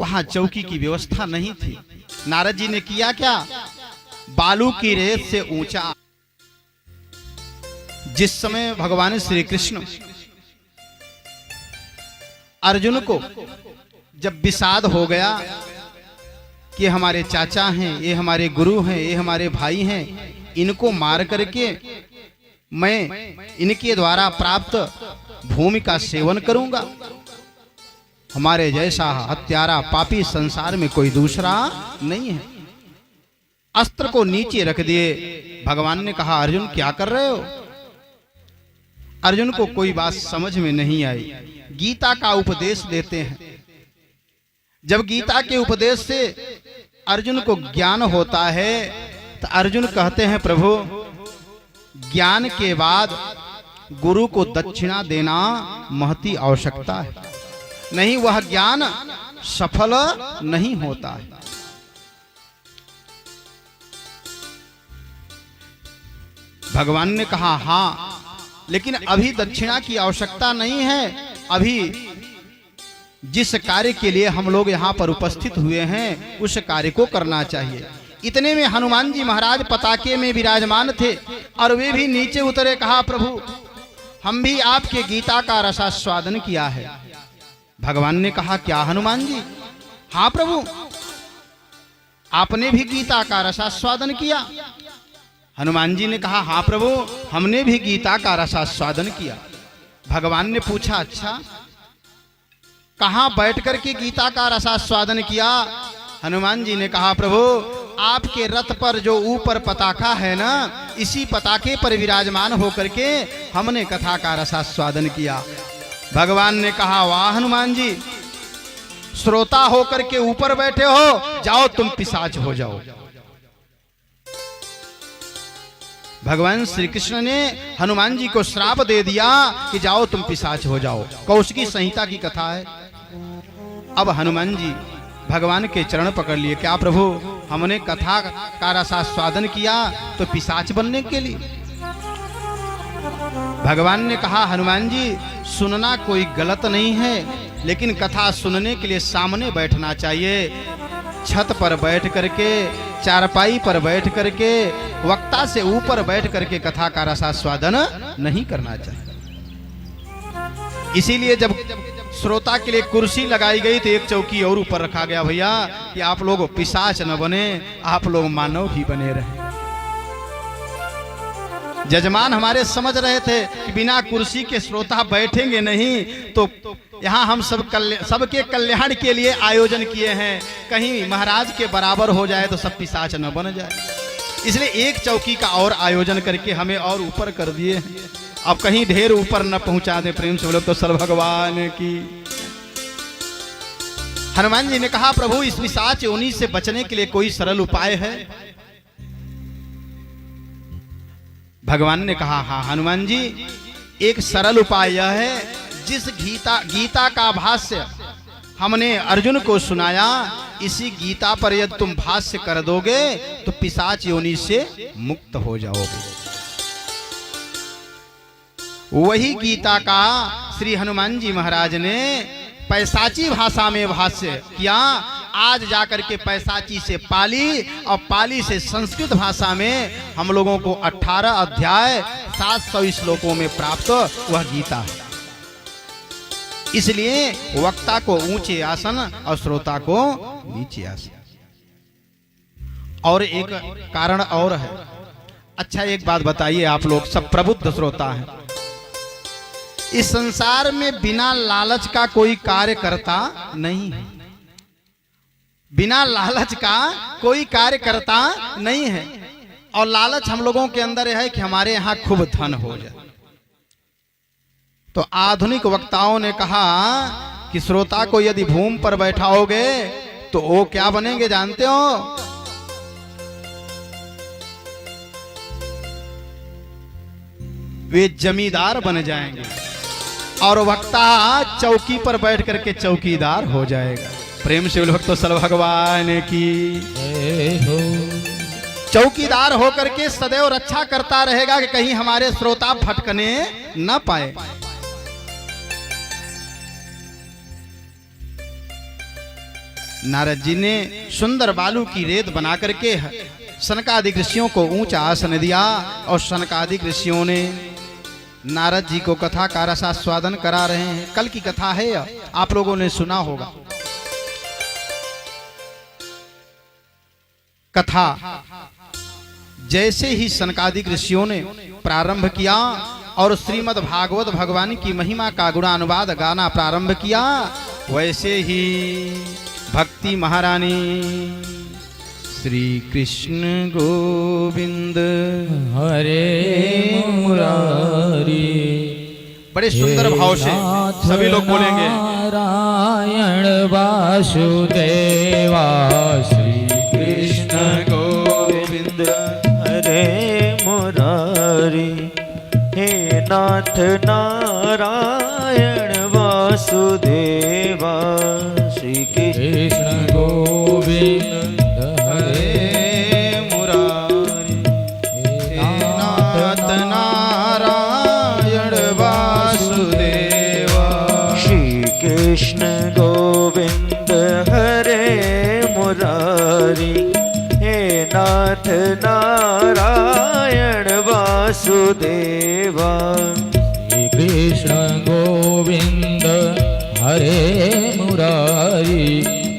वहां चौकी की व्यवस्था नहीं थी। नारद जी ने किया क्या, बालू की रेत से ऊंचा। जिस समय भगवान श्री कृष्ण अर्जुन को जब विषाद हो गया कि हमारे चाचा हैं, ये हमारे गुरु हैं, ये हमारे भाई हैं, इनको मार करके मैं इनके द्वारा प्राप्त भूमि का सेवन करूंगा, हमारे जैसा हत्यारा पापी संसार में कोई दूसरा नहीं है। अस्त्र को नीचे रख दिए। भगवान ने कहा, अर्जुन क्या कर रहे हो? अर्जुन को कोई बात समझ में नहीं आई। गीता का उपदेश देते हैं। जब गीता के उपदेश से अर्जुन को ज्ञान होता है तो अर्जुन कहते हैं, प्रभु ज्ञान के बाद गुरु को दक्षिणा देना महती आवश्यकता है, नहीं वह ज्ञान सफल नहीं होता है। भगवान ने कहा, हाँ लेकिन अभी दक्षिणा की आवश्यकता नहीं है। अभी जिस कार्य के लिए हम लोग यहाँ पर उपस्थित हुए हैं उस कार्य को करना चाहिए। इतने में हनुमान जी महाराज पताके में विराजमान थे और वे भी नीचे उतरे। कहा, प्रभु हम भी आपके गीता का रसास्वादन किया है। भगवान ने कहा, क्या हनुमान जी? हाँ प्रभु, आपने भी गीता का रसास्वादन किया? हनुमान जी ने कहा, हाँ प्रभु हमने भी गीता का रसास्वादन किया। भगवान ने पूछा, अच्छा कहां बैठ करके गीता का रसास्वादन किया? हनुमान जी ने कहा, प्रभु आपके रथ पर जो ऊपर पताका है ना, इसी पताके पर विराजमान होकर के हमने कथा का रसास्वादन किया। भगवान ने कहा, वाह हनुमान जी, श्रोता होकर के ऊपर बैठे हो, जाओ तुम पिशाच हो जाओ। भगवान श्री कृष्ण ने हनुमान जी को श्राप दे दिया कि जाओ तुम पिशाच हो जाओ। कौशिकी संहिता की कथा है। अब हनुमान जी भगवान के चरण पकड़ लिए। क्या प्रभु हमने कथा का रसास्वादन किया तो पिशाच बनने के लिए? भगवान ने कहा, हनुमान जी सुनना कोई गलत नहीं है, लेकिन कथा सुनने के लिए सामने बैठना चाहिए। छत पर बैठ करके, चारपाई पर बैठ करके, वक्ता से ऊपर बैठ करके कथा का रसास्वादन नहीं करना चाहिए। इसीलिए जब श्रोता के लिए कुर्सी लगाई गई तो एक चौकी और ऊपर रखा गया, भैया कि आप लोग पिशाच न बने, आप लोग मानव ही बने रहे। जजमान हमारे समझ रहे थे कि बिना कुर्सी के श्रोता बैठेंगे नहीं, तो यहाँ हम सबके कल्याण के लिए आयोजन किए हैं, कहीं महाराज के बराबर हो जाए तो सब पिशाच न बन जाए। इसलिए एक चौकी का और आयोजन करके हमें और ऊपर कर दिए हैं। अब कहीं ढेर ऊपर न पहुंचा दे। प्रेम से बोलो तो सर्व भगवान की। हनुमान जी ने कहा, प्रभु इस पिशाच योनि से बचने के लिए कोई सरल उपाय है? भगवान ने कहा, हाँ हनुमान जी, एक सरल उपाय यह है, जिस गीता का भाष्य हमने अर्जुन को सुनाया, इसी गीता पर यदि तुम भाष्य कर दोगे तो पिशाच योनि से मुक्त हो जाओगे। वही गीता का श्री हनुमान जी महाराज ने पैसाची भाषा में भाष्य किया। आज जाकर के पैसाची से पाली और पाली से संस्कृत भाषा में हम लोगों को 18 अध्याय 700 श्लोकों में प्राप्त वह गीता है। इसलिए वक्ता को ऊंचे आसन और श्रोता को नीचे आसन। और एक कारण और है। अच्छा एक बात बताइए, आप लोग सब प्रबुद्ध श्रोता हैं, इस संसार में बिना लालच का कोई कार्य करता नहीं है। बिना लालच का कोई कार्य करता नहीं है। और लालच हम लोगों के अंदर है कि हमारे यहाँ खूब धन हो जाए। तो आधुनिक वक्ताओं ने कहा कि श्रोता को यदि भूमि पर बैठाओगे तो वो क्या बनेंगे जानते हो? वे जमींदार बन जाएंगे और वक्ता चौकी पर बैठ करके चौकीदार हो जाएगा। प्रेम से भक्तों सर्व भगवान की हो। चौकीदार होकर के सदैव रक्षा करता रहेगा कि कहीं हमारे श्रोता भटकने न पाए। नारद जी ने सुंदर बालू की रेत बना करके सनकादिक ऋषियों को ऊंचा आसन दिया और सनकादिक ऋषियों ने नारद जी को कथा का रसास्वादन करा रहे हैं। कल की कथा है, आप लोगों ने सुना होगा। कथा जैसे ही सनकादिक ऋषियों ने प्रारंभ किया और श्रीमद् भागवत भगवान की महिमा का गुणानुवाद गाना प्रारंभ किया, वैसे ही भक्ति महारानी श्री कृष्ण गोविंद हरे मुरारी बड़े सुंदर भाव से सभी लोग बोलेंगे। नारायण वासुदेवा श्री कृष्ण गोविंद हरे मुरारी हे नाथ नारायण वासुदेवा श्री कृष्ण गोविंद हरे मुरारी हे नाथ नारायण वासुदेवा। श्री कृष्ण गोविंद हरे मुरारी हे नाथ नारायण वासुदेवा। श्री कृष्ण गोविंद हरे मुरारी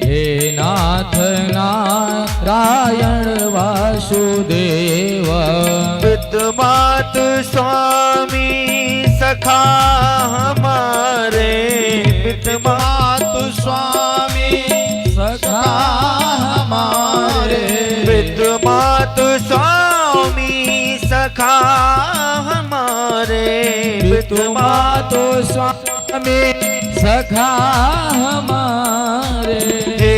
हे नाथ नारायण वासुदेवा। पितमात स्वामी सखा हमारे पितमात स्वामी सखा हमारे पितमात स्वामी सखा हमारे पितुमातो स्वामी सखा हमारे। हे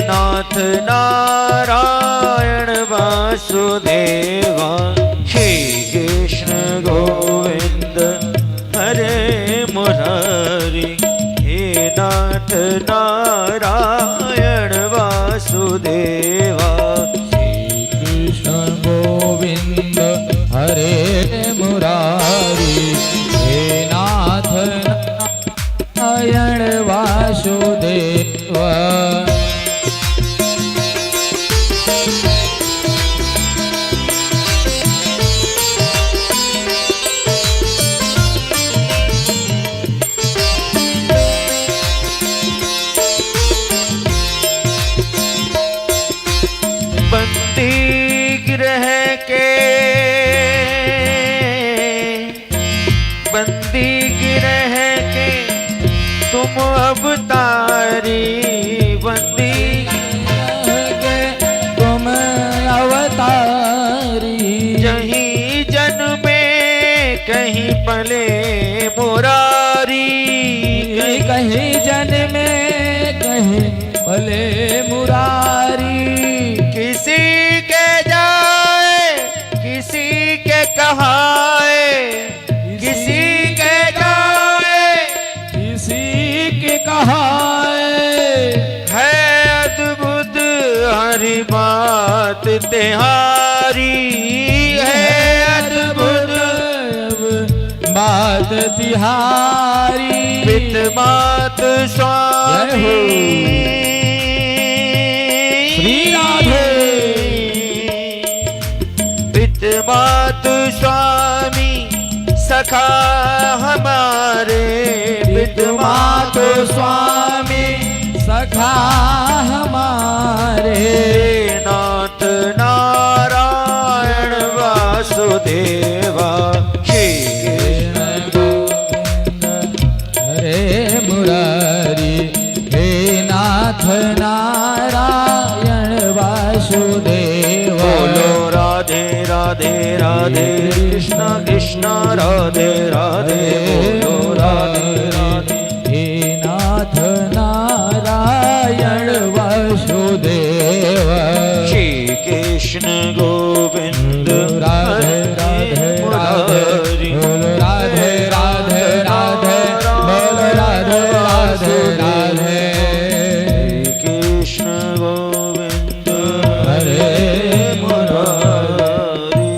नाथ नारायण वासुदेवा श्री कृष्ण गोविंद हरे मुरारी हे नाथ नारायण वासुदेवा। श्री कृष्ण गोविंद हरे मुरारी हे नाथ नारायण वासुदेवा। बंदी गृह के बंदी गृह के तुम अवतारी बंदी के तुम अवतारी जहीं जन्मे कहीं पले मुरारी कहीं जन्मे कहीं भले मुरारी। किसी के जाए किसी के कहाए किसी के जाए किसी के कहाए है अद्भुत हरि बात तिहारी है अद्भुत बात तिहारी। पितमात स्वामी श्री राधे पितमात स्वामी सखा हमारे पितुमात स्वामी सखा हमारे। नाथ नारायण वासुदेवा श्री कृष्ण हरे मुरारी हे नाथ नारायण वासुदेवा। बोलो राधे राधे राधे कृष्ण कृष्ण राधे राधे बोलो राधे राधे हे नाथ नारायण वासुदेवा। श्री कृष्ण गोविंद राधे राधे राधे बोलो राधे राधे राधे बोलो राधे राधे राधे। कृष्ण गोविंद हरे मुरारी।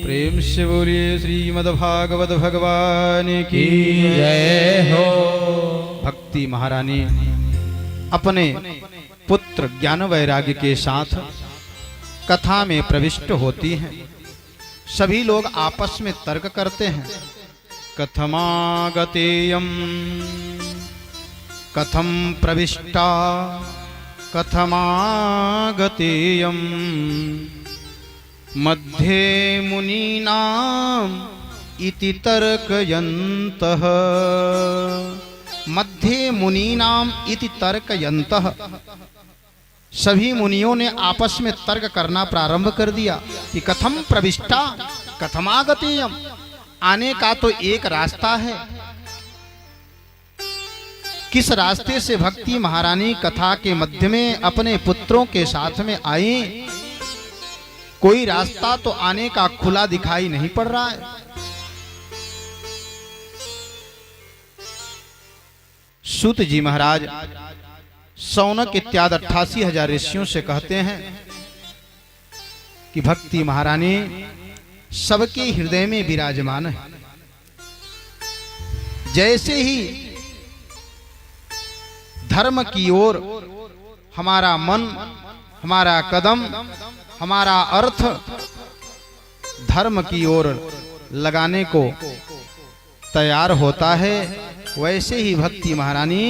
प्रेम से बोलिए श्रीमद् भागवत भगवान की जय हो। भक्ति महारानी अपने पुत्र ज्ञान वैराग्य के साथ कथा में प्रविष्ट होती हैं। सभी लोग आपस में तर्क करते हैं। कथमागतेयम कथम प्रविष्टा कथमागतेयम मध्ये मुनीनाम इति तर्कयन्तः। मध्ये मुनीनाम इति तर्कयन्तः। सभी मुनियों ने आपस में तर्क करना प्रारंभ कर दिया कि कथम प्रविष्टा कथमागतेयम, आने का तो एक रास्ता है। किस रास्ते से भक्ति महारानी कथा के मध्य में अपने पुत्रों के साथ में आई, कोई रास्ता तो आने का खुला दिखाई नहीं पड़ रहा है। सूत जी महाराज सौनक इत्यादि 88,000 ऋषियों से कहते हैं कि भक्ति महारानी सबके हृदय में विराजमान है। जैसे ही धर्म की ओर हमारा मन, हमारा कदम, हमारा अर्थ धर्म की ओर लगाने को तैयार होता है, वैसे ही भक्ति महारानी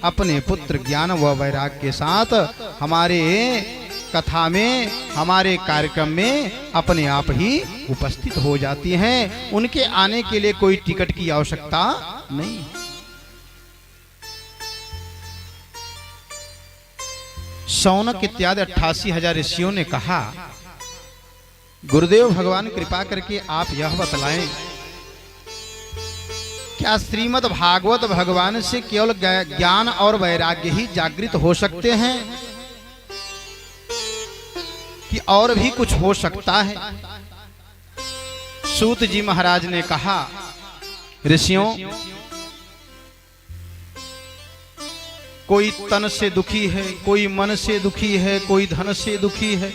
अपने पुत्र ज्ञान व वैराग के साथ हमारे कथा में, हमारे कार्यक्रम में अपने आप ही उपस्थित हो जाती हैं। उनके आने के लिए कोई टिकट की आवश्यकता नहीं। सौनक इत्यादि 88,000 ऋषियों ने कहा, गुरुदेव भगवान कृपा करके आप यह बतलाएं, क्या श्रीमद् भागवत भगवान से केवल ज्ञान और वैराग्य ही जागृत हो सकते हैं कि और भी कुछ हो सकता है? सूत जी महाराज ने कहा, ऋषियों, कोई तन से दुखी है, कोई मन से दुखी है, कोई धन से दुखी है।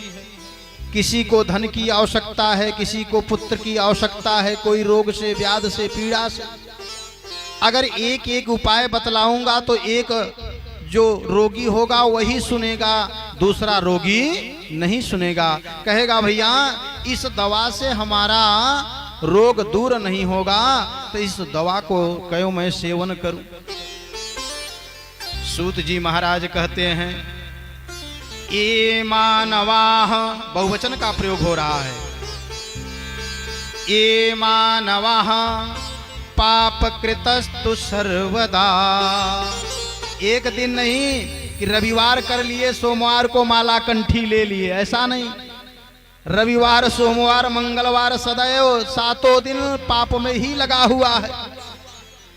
किसी को धन की आवश्यकता है, किसी को पुत्र की आवश्यकता है, कोई रोग से, व्याध से, पीड़ा से। अगर एक एक उपाय बतलाऊंगा तो एक जो रोगी होगा वही सुनेगा, दूसरा रोगी नहीं सुनेगा। कहेगा भैया इस दवा से हमारा रोग दूर नहीं होगा, तो इस दवा को कहो मैं सेवन करूं। सूत जी महाराज कहते हैं, ये मानवाः, बहुवचन का प्रयोग हो रहा है, ये मानवाः पाप कृतस्तु सर्वदा। एक दिन नहीं कि रविवार कर लिए, सोमवार को माला कंठी ले लिए, ऐसा नहीं। रविवार, सोमवार, मंगलवार सदैव 7 दिन पाप में ही लगा हुआ है।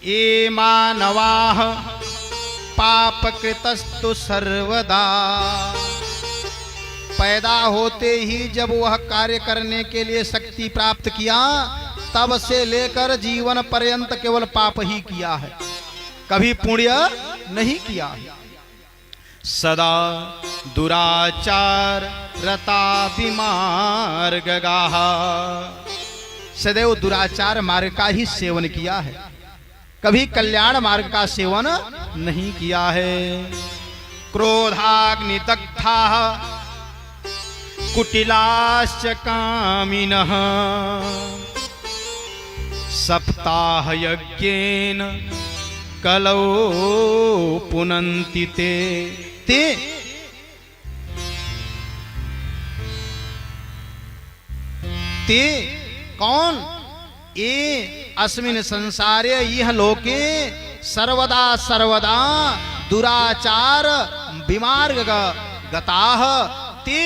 ये मानवाः पाप कृतस्तु सर्वदा। पैदा होते ही जब वह कार्य करने के लिए शक्ति प्राप्त किया, तब से लेकर जीवन पर्यंत केवल पाप ही किया है, कभी पुण्य नहीं किया है। सदा दुराचार रता विमार्गगाः, सदैव दुराचार मार्ग का ही सेवन किया है, कभी कल्याण मार्ग का सेवन नहीं किया है। क्रोधाग्निदग्धाः कुटिलाश्च कामिनः सप्ताह यज्ञेन कलौ पुनन्ति ते। ते कौन? ये अस्मिन् संसारे यह लोके सर्वदा सर्वदा दुराचार विमार्ग गताः ते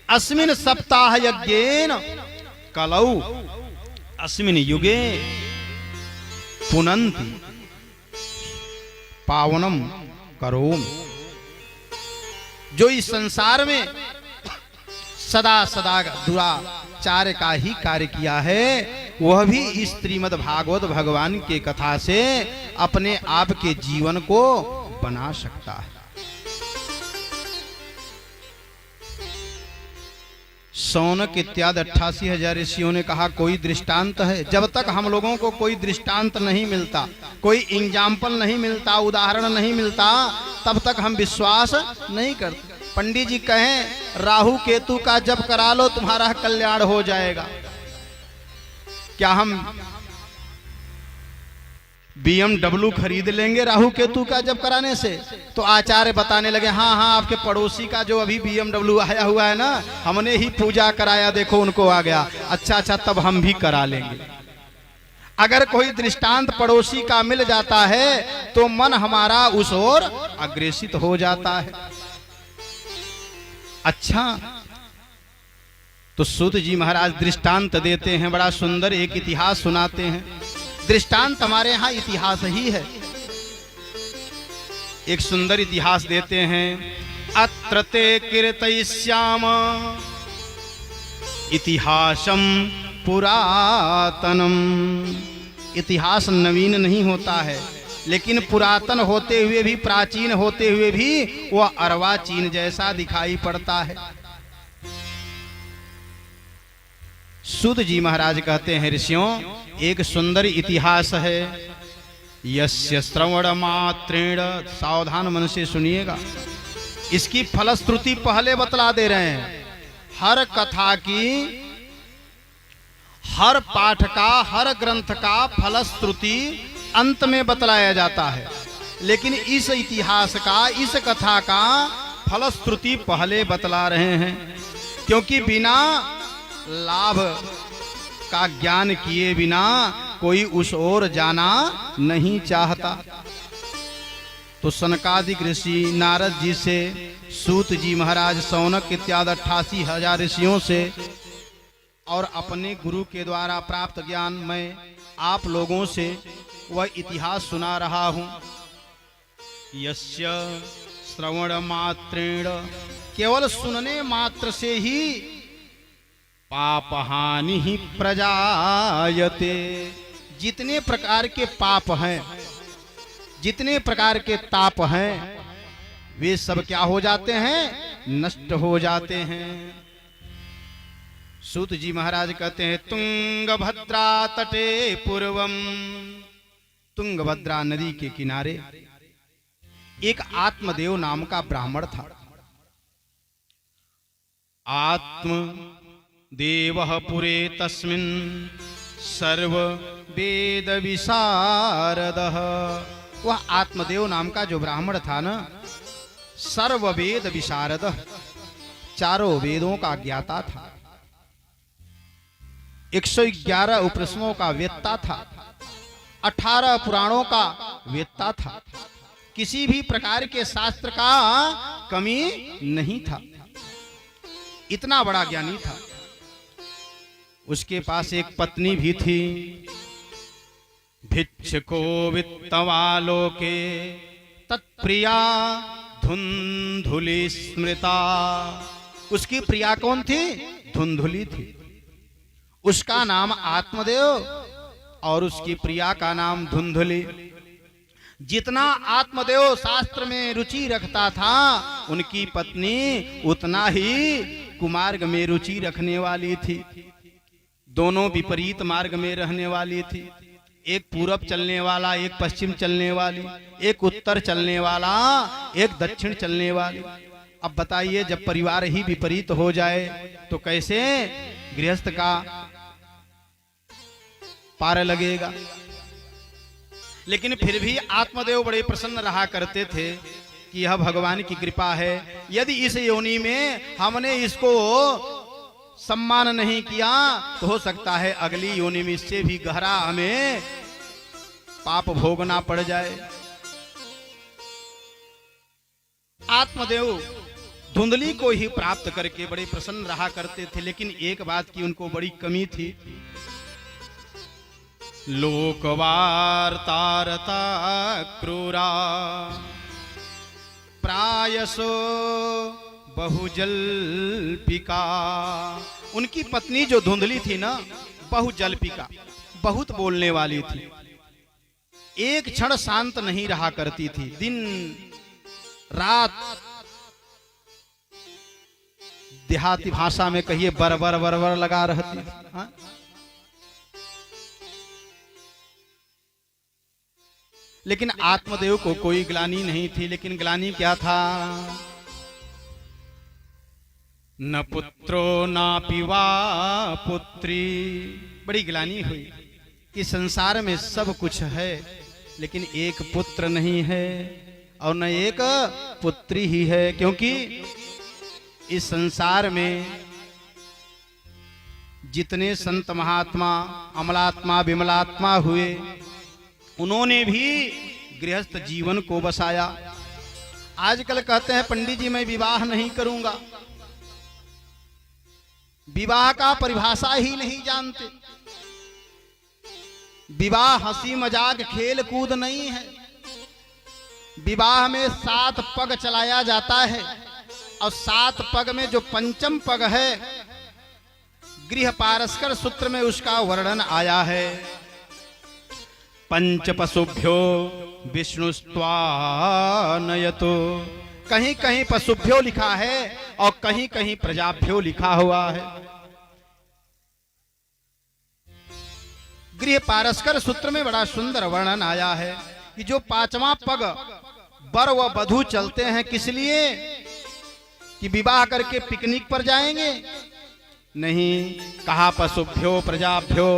अस्मिन् सप्ताह यज्ञेन कलौ, अस्मिन् युगे पुनन्ति पावनम करोमि। जो इस संसार में सदा सदा दुराचार का ही कार्य किया है, वह भी इस श्रीमद् भागवत भगवान के कथा से अपने आप के जीवन को बना सकता है। सौनक इत्यादि 88,000 ऋषियों ने कहा कोई दृष्टांत है? जब तक हम लोगों को कोई दृष्टांत नहीं मिलता, कोई एग्जाम्पल नहीं मिलता, उदाहरण नहीं मिलता, तब तक हम विश्वास नहीं करते। पंडित जी कहें राहु केतु का जप करा लो तुम्हारा कल्याण हो जाएगा, क्या हम BMW खरीद लेंगे राहु केतु का जप कराने से? तो आचार्य बताने लगे हाँ हाँ, आपके पड़ोसी का जो अभी BMW आया हुआ है ना, हमने ही पूजा कराया, देखो उनको आ गया। अच्छा, तब हम भी करा लेंगे। अगर कोई दृष्टांत पड़ोसी का मिल जाता है तो मन हमारा उस ओर अग्रेसित हो जाता है। अच्छा, तो सूत जी महाराज दृष्टांत देते हैं, बड़ा सुंदर एक इतिहास सुनाते हैं। दृष्टांत हमारे यहाँ इतिहास ही है। एक सुंदर इतिहास देते हैं। अत्र ते कीर्तयिष्याम इतिहासम पुरातनम। इतिहास नवीन नहीं होता है, लेकिन पुरातन होते हुए भी, प्राचीन होते हुए भी वह अर्वाचीन जैसा दिखाई पड़ता है। सूत जी महाराज कहते हैं ऋषियों, एक सुंदर इतिहास है। यस्य श्रवण मात्रेण, सावधान मन से सुनिएगा, इसकी फलश्रुति पहले बतला दे रहे हैं। हर कथा की, हर पाठ का, हर ग्रंथ का फलश्रुति अंत में बतलाया जाता है, लेकिन इस इतिहास का, इस कथा का फलश्रुति पहले बतला रहे हैं, क्योंकि बिना लाभ का ज्ञान किए बिना कोई उस ओर जाना नहीं चाहता। तो सनकादिक ऋषि नारद जी से, सूत जी महाराज, सौनक इत्यादि 88,000 ऋषियों से और अपने गुरु के द्वारा प्राप्त ज्ञान मैं आप लोगों से वह इतिहास सुना रहा हूं। यस्य श्रवण मात्रेण, केवल सुनने मात्र से ही पाप हानि ही प्रजायते। जितने प्रकार के पाप हैं, जितने प्रकार के ताप हैं, वे सब क्या हो जाते हैं? नष्ट हो जाते हैं। सूत जी महाराज कहते हैं तुंगभद्रा तटे पूर्वम। तुंगभद्रा नदी के किनारे एक आत्मदेव नाम का ब्राह्मण था। आत्म देवः पुरे तस्मिन् सर्व वेद विशारदः। वह आत्मदेव नाम का जो ब्राह्मण था ना, सर्व वेद विशारदः, चारों वेदों का ज्ञाता था, 111 उपनिषदों का वेत्ता था, 18 पुराणों का वेत्ता था, किसी भी प्रकार के शास्त्र का कमी नहीं था, इतना बड़ा ज्ञानी था। उसके पास एक पत्नी भी थी। भिक्षुको वित्तवालोके तत्प्रिया धुंधुली स्मृता। उसकी प्रिया कौन थी? धुंधुली थी। उसका नाम आत्मदेव और उसकी प्रिया का नाम धुंधुली। जितना आत्मदेव शास्त्र में रुचि रखता था, उनकी पत्नी उतना ही कुमार्ग में रुचि रखने वाली थी। दोनों विपरीत मार्ग में रहने वाली थी। एक पूरब चलने वाला, एक पश्चिम चलने वाली, एक उत्तर चलने वाला, एक दक्षिण चलने वाली। अब बताइए, जब परिवार ही विपरीत हो जाए तो कैसे गृहस्थ का पार लगेगा। लेकिन फिर भी आत्मदेव बड़े प्रसन्न रहा करते थे कि यह भगवान की कृपा है। यदि इस योनि में हमने इसको सम्मान नहीं किया तो हो सकता है अगली योनि में इससे भी गहरा हमें पाप भोगना पड़ जाए। आत्मदेव धुंधली को ही प्राप्त करके बड़े प्रसन्न रहा करते थे, लेकिन एक बात की उनको बड़ी कमी थी। लोकवार्तारता क्रूरा प्रायसो बहुजल्पिका। उनकी पत्नी जो धुंधली थी ना, बहुजल्पिका, बहुत बोलने वाली थी, एक क्षण शांत नहीं रहा करती थी। दिन रात देहाती भाषा में कहिए बर बर बर बर लगा रहती। हाँ? लेकिन आत्मदेव को कोई ग्लानि नहीं थी। लेकिन ग्लानि क्या था? न पुत्रो ना पिवा पुत्री। बड़ी ग्लानि हुई कि संसार में सब कुछ है लेकिन एक पुत्र नहीं है और न एक पुत्री ही है। क्योंकि इस संसार में जितने संत महात्मा, अमलात्मा, विमलात्मा हुए, उन्होंने भी गृहस्थ जीवन को बसाया। आजकल कहते हैं पंडित जी मैं विवाह नहीं करूंगा। विवाह का परिभाषा ही नहीं जानते। विवाह हंसी मजाक खेल कूद नहीं है। विवाह में 7 पग चलाया जाता है और 7 पग में जो पंचम पग है, गृह पारस्कर सूत्र में उसका वर्णन आया है। पंच पशुभ्यो विष्णुस्त्वानयतो। कहीं कहीं पशुभ्यो लिखा है और कहीं कहीं प्रजाभ्यो लिखा हुआ है। गृह पारस्कर सूत्र में बड़ा सुंदर वर्णन आया है कि जो 5वां पग वर व वधू चलते हैं, किस लिए? कि विवाह करके पिकनिक पर जाएंगे? नहीं, कहा पशुभ्यो प्रजाभ्यो,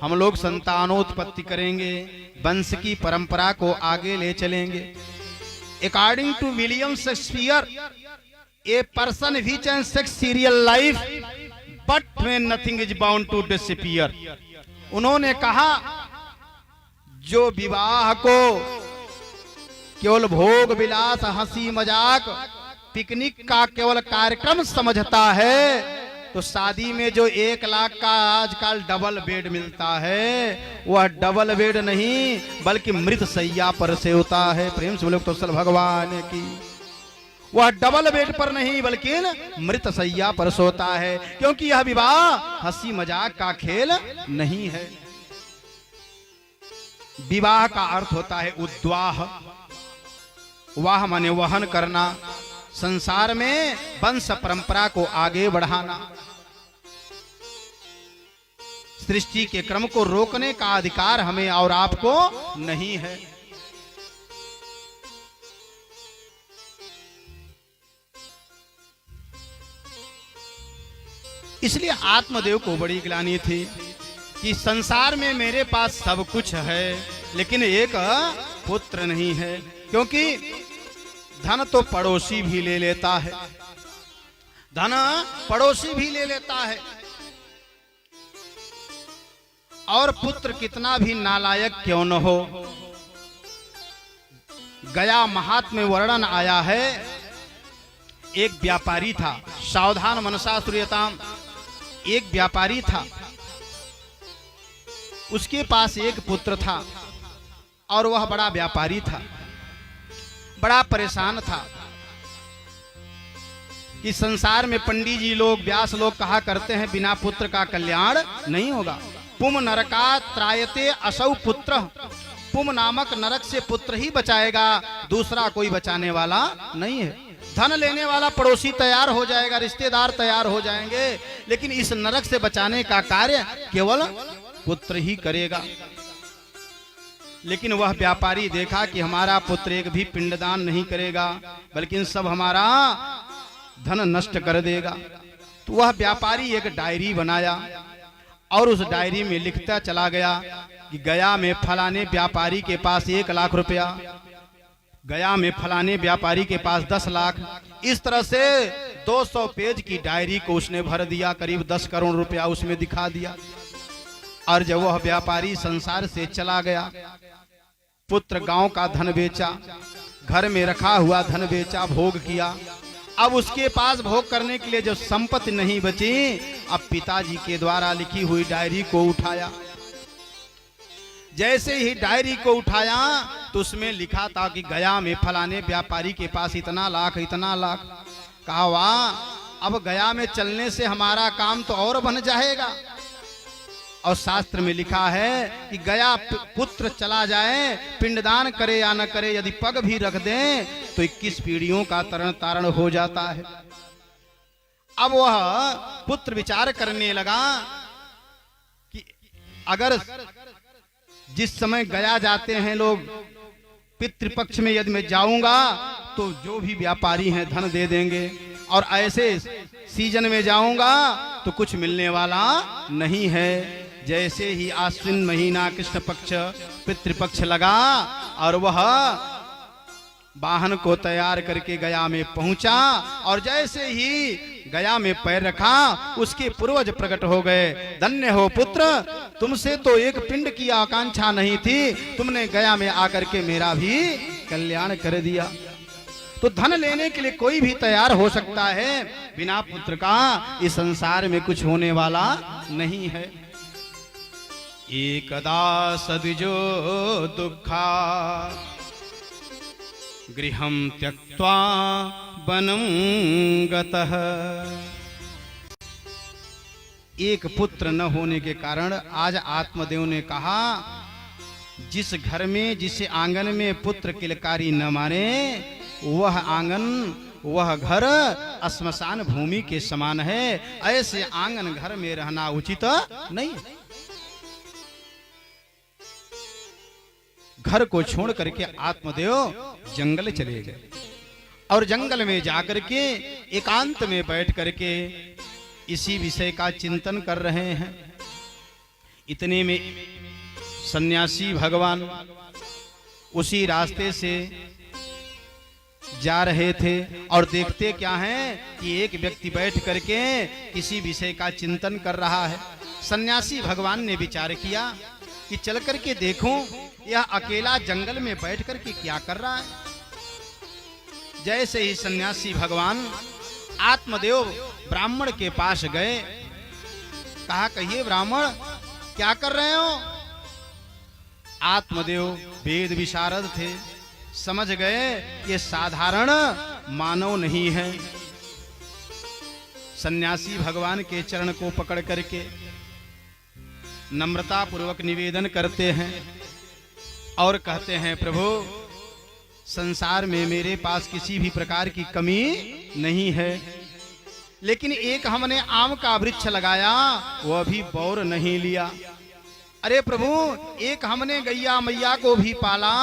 हम लोग संतानोत्पत्ति करेंगे, वंश की परंपरा को आगे ले चलेंगे। According to William Shakespeare, a person which and sex serial life but when nothing is bound to disappear. उन्होंने कहा जो विवाह को केवल भोग विलास, हंसी मजाक, पिकनिक का केवल कार्यक्रम समझता है, तो शादी में जो 1 लाख का आजकल डबल बेड मिलता है, वह डबल बेड नहीं बल्कि मृत सैया पर से होता है। प्रेम से बोले तो सल भगवान की। वह डबल बेड पर नहीं बल्कि मृत सैया पर सोता है। क्योंकि यह विवाह हंसी मजाक का खेल नहीं है। विवाह का अर्थ होता है उद्वाह। वाह माने वहन करना, संसार में वंश परंपरा को आगे बढ़ाना। सृष्टि के क्रम को रोकने का अधिकार हमें और आपको नहीं है। इसलिए आत्मदेव को बड़ी ग्लानि थी कि संसार में मेरे पास सब कुछ है लेकिन एक पुत्र नहीं है। क्योंकि धन तो पड़ोसी भी ले लेता है, धन पड़ोसी भी ले लेता है, और पुत्र कितना भी नालायक क्यों न हो। गया महात्म्य वर्णन आया है, एक व्यापारी था, सावधान मनसा श्रूयताम। एक व्यापारी था, उसके पास एक पुत्र था और वह बड़ा व्यापारी था, बड़ा परेशान था कि संसार में पंडित जी लोग, व्यास लोग कहा करते हैं बिना पुत्र का कल्याण नहीं होगा। पुम नरका त्रायते असौ पुत्र। पुम नामक नरक से पुत्र ही बचाएगा, दूसरा कोई बचाने वाला नहीं है। धन लेने वाला पड़ोसी तैयार हो जाएगा, रिश्तेदार तैयार हो जाएंगे, लेकिन इस नरक से बचाने का कार्य केवल पुत्र ही करेगा। लेकिन वह व्यापारी देखा कि हमारा पुत्र एक भी पिंडदान नहीं करेगा बल्कि सब हमारा धन नष्ट कर देगा। तो वह व्यापारी एक डायरी बनाया और उस डायरी में लिखता चला गया कि गया में फलाने व्यापारी के पास 1 लाख रुपया, गया में फलाने व्यापारी के पास 10 लाख। इस तरह से 200 पेज की डायरी को उसने भर दिया, करीब 10 करोड़ रुपया उसमें दिखा दिया। और जब वह व्यापारी संसार से चला गया, पुत्र गांव का धन बेचा, घर में रखा हुआ धन बेचा, भोग किया। अब उसके पास भोग करने के लिए जो संपत्ति नहीं बची, अब पिताजी के द्वारा लिखी हुई डायरी को उठाया। जैसे ही डायरी को उठाया तो उसमें लिखा था कि गया में फलाने व्यापारी के पास इतना लाख, इतना लाख। कहा वाह, अब गया में चलने से हमारा काम तो और बन जाएगा। और शास्त्र में लिखा है कि गया पुत्र चला जाए, पिंडदान करे या न करे, यदि पग भी रख दें तो 21 पीढ़ियों का तरण तारण हो जाता है। अब वह पुत्र विचार करने लगा कि अगर जिस समय गया जाते हैं लोग, पितृपक्ष में यदि मैं जाऊंगा तो जो भी व्यापारी हैं धन दे देंगे, और ऐसे सीजन में जाऊंगा तो कुछ मिलने वाला नहीं है। जैसे ही आश्विन महीना कृष्ण पक्ष पितृपक्ष लगा और वह वाहन को तैयार करके गया में पहुंचा, और जैसे ही गया में पैर रखा उसके पूर्वज प्रकट हो गए। धन्य हो पुत्र, तुमसे तो एक पिंड की आकांक्षा नहीं थी, तुमने गया में आकर के मेरा भी कल्याण कर दिया। तो धन लेने के लिए कोई भी तैयार हो सकता है, बिना पुत्र का इस संसार में कुछ होने वाला नहीं है। एकदा सद्विजो दुःखा गृहं त्यक्त्वा वनं गतः। एक पुत्र न होने के कारण आज आत्मदेव ने कहा, जिस घर में जिस आंगन में पुत्र किलकारी न मारे, वह आंगन वह घर श्मशान भूमि के समान है। ऐसे आंगन घर में रहना उचित नहीं। घर को छोड़ करके आत्मदेव जंगल चले गए, और जंगल में जाकर के एकांत में बैठ करके इसी विषय का चिंतन कर रहे हैं। इतने में सन्यासी भगवान उसी रास्ते से जा रहे थे, और देखते क्या हैं कि एक व्यक्ति बैठ करके किसी विषय का चिंतन कर रहा है। सन्यासी भगवान ने विचार किया कि चल करके देखूं यह अकेला जंगल में बैठ करके क्या कर रहा है। जैसे ही सन्यासी भगवान आत्मदेव ब्राह्मण के पास गए, कहा, कहिए ब्राह्मण क्या कर रहे हो। आत्मदेव वेद विशारद थे, समझ गए ये साधारण मानव नहीं है। सन्यासी भगवान के चरण को पकड़ करके नम्रता पूर्वक निवेदन करते हैं और कहते हैं, प्रभु संसार में मेरे पास किसी भी प्रकार की कमी नहीं है, लेकिन एक हमने आम का वृक्ष लगाया, वह भी बौर नहीं लिया। अरे प्रभु, एक हमने गैया मैया को भी पाला,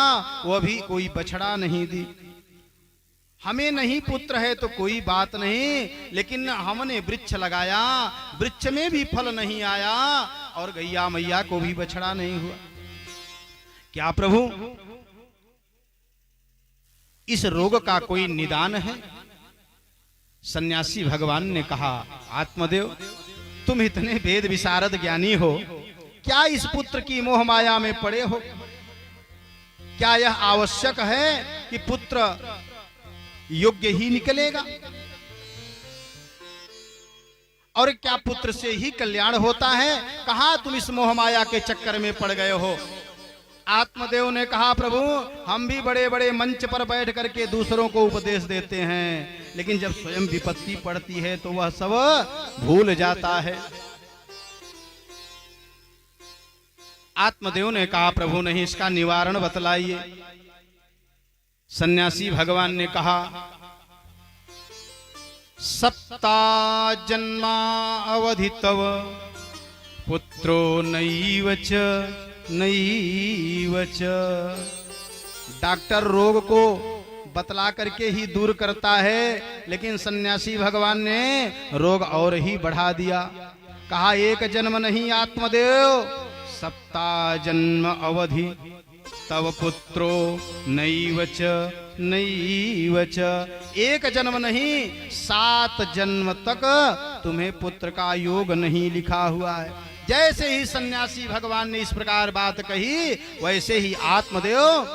वह भी कोई बछड़ा नहीं दी। हमें नहीं पुत्र है तो कोई बात नहीं, लेकिन हमने वृक्ष लगाया, वृक्ष में भी फल नहीं आया, और गैया मैया को भी बछड़ा नहीं हुआ। क्या प्रभु इस रोग का कोई निदान है। सन्यासी भगवान ने कहा, आत्मदेव तुम इतने वेद विशारद ज्ञानी हो, क्या इस पुत्र की मोह माया में पड़े हो? क्या यह आवश्यक है कि पुत्र योग्य ही निकलेगा? और क्या पुत्र से ही कल्याण होता है? कहां तुम इस मोह माया के चक्कर में पड़ गए हो? आत्मदेव ने कहा, प्रभु हम भी बड़े बड़े मंच पर बैठ करके दूसरों को उपदेश देते हैं, लेकिन जब स्वयं विपत्ति पड़ती है तो वह सब भूल जाता है। आत्मदेव ने कहा, प्रभु नहीं, इसका निवारण बतलाइए। सन्यासी भगवान ने कहा, सप्ता जन्मा अवधि तव पुत्रो नैव च नैव च। डॉक्टर रोग को बतला करके ही दूर करता है, लेकिन सन्यासी भगवान ने रोग और ही बढ़ा दिया। कहा, एक जन्म नहीं आत्मदेव, सप्ता जन्म अवधि तव पुत्रो नैव च नैव च। एक जन्म नहीं 7 जन्म तक तुम्हें पुत्र का योग नहीं लिखा हुआ है। जैसे ही सन्यासी भगवान ने इस प्रकार बात कही, वैसे ही आत्मदेव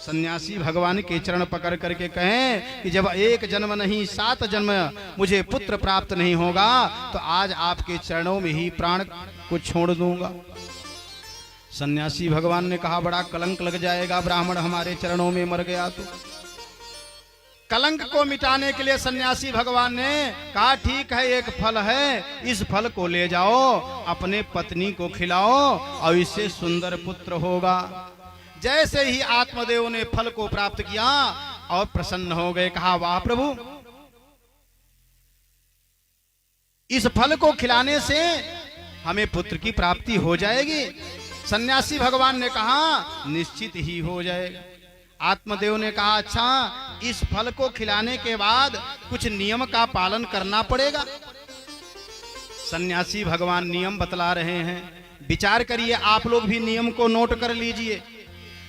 सन्यासी भगवान के चरण पकड़ करके कहें कि जब एक जन्म नहीं 7 जन्म मुझे पुत्र प्राप्त नहीं होगा, तो आज आपके चरणों में ही प्राण को छोड़ दूंगा। सन्यासी भगवान ने कहा, बड़ा कलंक लग जाएगा, ब्राह्मण हमारे चरणों में मर गया तो। कलंक को मिटाने के लिए सन्यासी भगवान ने कहा, ठीक है, एक फल है, इस फल को ले जाओ, अपने पत्नी को खिलाओ और इससे सुंदर पुत्र होगा। जैसे ही आत्मदेव ने फल को प्राप्त किया और प्रसन्न हो गए, कहा, वाह प्रभु, इस फल को खिलाने से हमें पुत्र की प्राप्ति हो जाएगी। सन्यासी भगवान ने कहा निश्चित ही हो जाएगा। आत्मदेव ने कहा अच्छा, इस फल को खिलाने के बाद कुछ नियम का पालन करना पड़ेगा। सन्यासी भगवान नियम बतला रहे हैं, विचार करिए, आप लोग भी नियम को नोट कर लीजिए।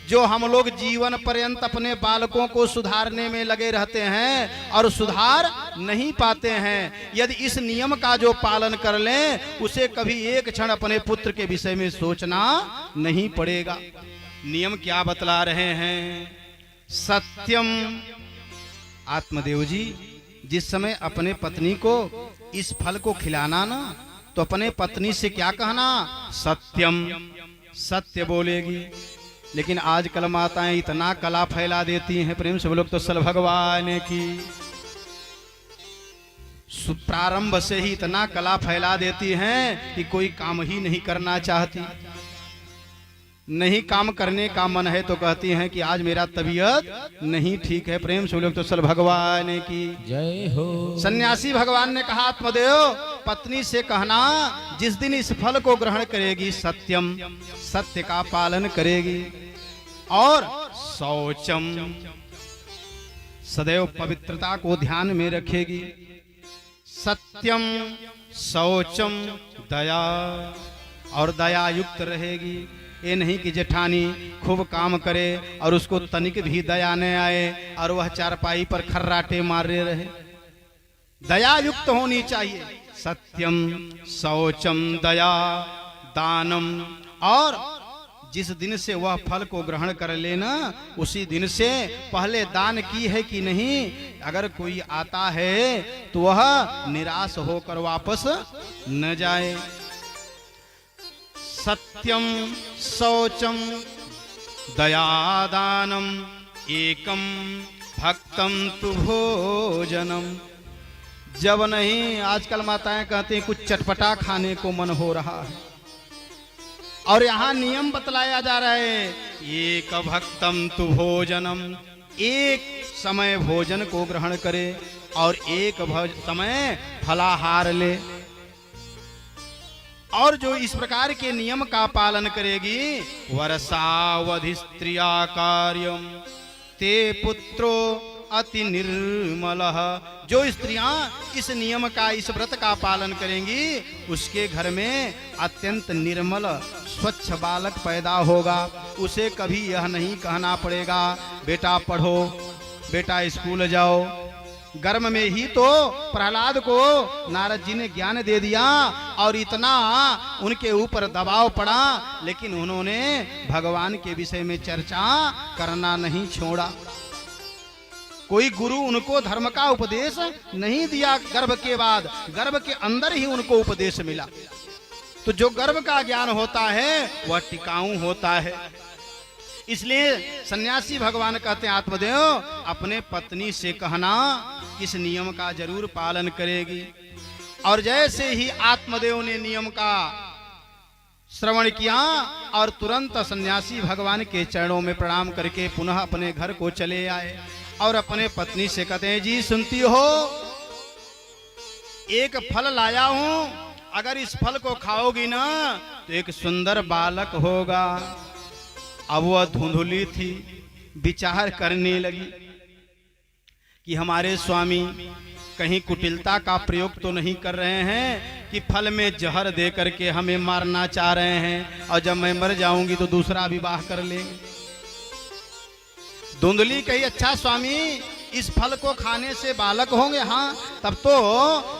जो हम लोग जीवन पर्यंत अपने बालकों को सुधारने में लगे रहते हैं और सुधार नहीं पाते हैं, यदि इस नियम का जो पालन कर लें, उसे कभी एक क्षण अपने पुत्र के विषय में सोचना नहीं पड़ेगा। नियम क्या बतला रहे हैं? सत्यम। आत्मदेव जी जिस समय अपने पत्नी को इस फल को खिलाना ना, तो अपने पत्नी से क्या कहना? सत्यम, सत्य बोलेगी। लेकिन आजकल माताएं इतना कला फैला देती हैं, प्रेम से बोलो तो सल भगवान की। प्रारंभ से ही इतना कला फैला देती हैं कि कोई काम ही नहीं करना चाहती। नहीं काम करने का मन है तो कहती हैं कि आज मेरा तबीयत नहीं ठीक है। प्रेम से बोलो तो सल भगवान की जय हो। सन्यासी भगवान ने कहा आत्मदेव पत्नी से कहना, जिस दिन इस फल को ग्रहण करेगी सत्यम, सत्य का पालन करेगी, और शौचम, सदैव पवित्रता को ध्यान में रखेगी। सत्यम, शौचम, दया, और दया युक्त रहेगी। ये नहीं कि जेठानी खूब काम करे और उसको तनिक भी दया न आए और वह चारपाई पर खर्राटे मारे रहे। दया युक्त होनी चाहिए। सत्यम, शौचम, दया, दानम, और जिस दिन से वह फल को ग्रहण कर लेना, उसी दिन से पहले दान की है कि नहीं, अगर कोई आता है तो वह निराश होकर वापस न जाए। सत्यम, शौचम, दयादानम, एकम भक्तम तु भोजनम। जब नहीं, आजकल माताएं कहती हैं कुछ चटपटा खाने को मन हो रहा है, और यहाँ नियम बतलाया जा रहा है, एक भक्तम तु भोजनम, एक समय भोजन को ग्रहण करे और एक समय फलाहार ले। और जो इस प्रकार के नियम का पालन करेगी, वर्षावधि स्त्रिया कार्यम ते पुत्रो अति निर्मल। जो स्त्रियां इस नियम का, इस व्रत का पालन करेंगी, उसके घर में अत्यंत निर्मल स्वच्छ बालक पैदा होगा। उसे कभी यह नहीं कहना पड़ेगा बेटा पढ़ो, बेटा स्कूल जाओ। गर्भ में ही तो प्रहलाद को नारद जी ने ज्ञान दे दिया और इतना उनके ऊपर दबाव पड़ा, लेकिन उन्होंने भगवान के विषय में चर्चा करना नहीं छोड़ा। कोई गुरु उनको धर्म का उपदेश नहीं दिया। गर्भ के बाद, गर्भ के अंदर ही उनको उपदेश मिला। तो जो गर्भ का ज्ञान होता है वह टिकाऊ होता है। इसलिए सन्यासी भगवान कहते हैं आत्मदेव अपने पत्नी से कहना इस नियम का जरूर पालन करेगी। और जैसे ही आत्मदेव ने नियम का श्रवण किया और तुरंत सन्यासी भगवान के चरणों में प्रणाम करके पुनः अपने घर को चले आए और अपने पत्नी से कहते हैं जी सुनती हो, एक फल लाया हूं, अगर इस फल को खाओगी ना तो एक सुंदर बालक होगा। अब वह धुंधली थी, विचार करने लगी कि हमारे स्वामी कहीं कुटिलता का प्रयोग तो नहीं कर रहे हैं कि फल में जहर दे करके हमें मारना चाह रहे हैं और जब मैं मर जाऊंगी तो दूसरा विवाह कर लेंगे। धुंधली कही अच्छा स्वामी इस फल को खाने से बालक होंगे, हाँ तब तो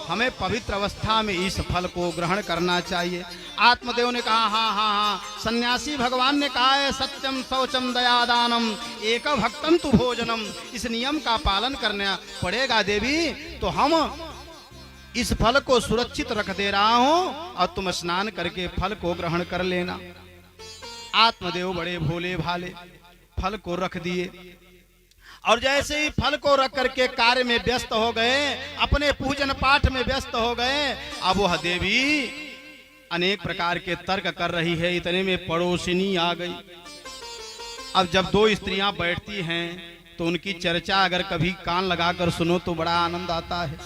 हमें पवित्र अवस्था में इस फल को ग्रहण करना चाहिए। आत्मदेव ने कहा हाँ हाँ हाँ, सन्यासी भगवान ने कहा है सत्यम शौचम दयादानम एक भक्तम तु भोजनम, इस नियम का पालन करना पड़ेगा देवी। तो हम इस फल को सुरक्षित रख दे रहा हूं और तुम स्नान करके फल को ग्रहण कर लेना। आत्मदेव बड़े भोले भाले फल को रख दिए और जैसे ही फल को रख करके कार्य में व्यस्त हो गए, अपने पूजन पाठ में व्यस्त हो गए। अब वह देवी अनेक प्रकार के तर्क कर रही है, इतने में पड़ोसिनी आ गई। अब जब दो स्त्रियां बैठती हैं तो उनकी चर्चा अगर कभी कान लगाकर सुनो तो बड़ा आनंद आता है।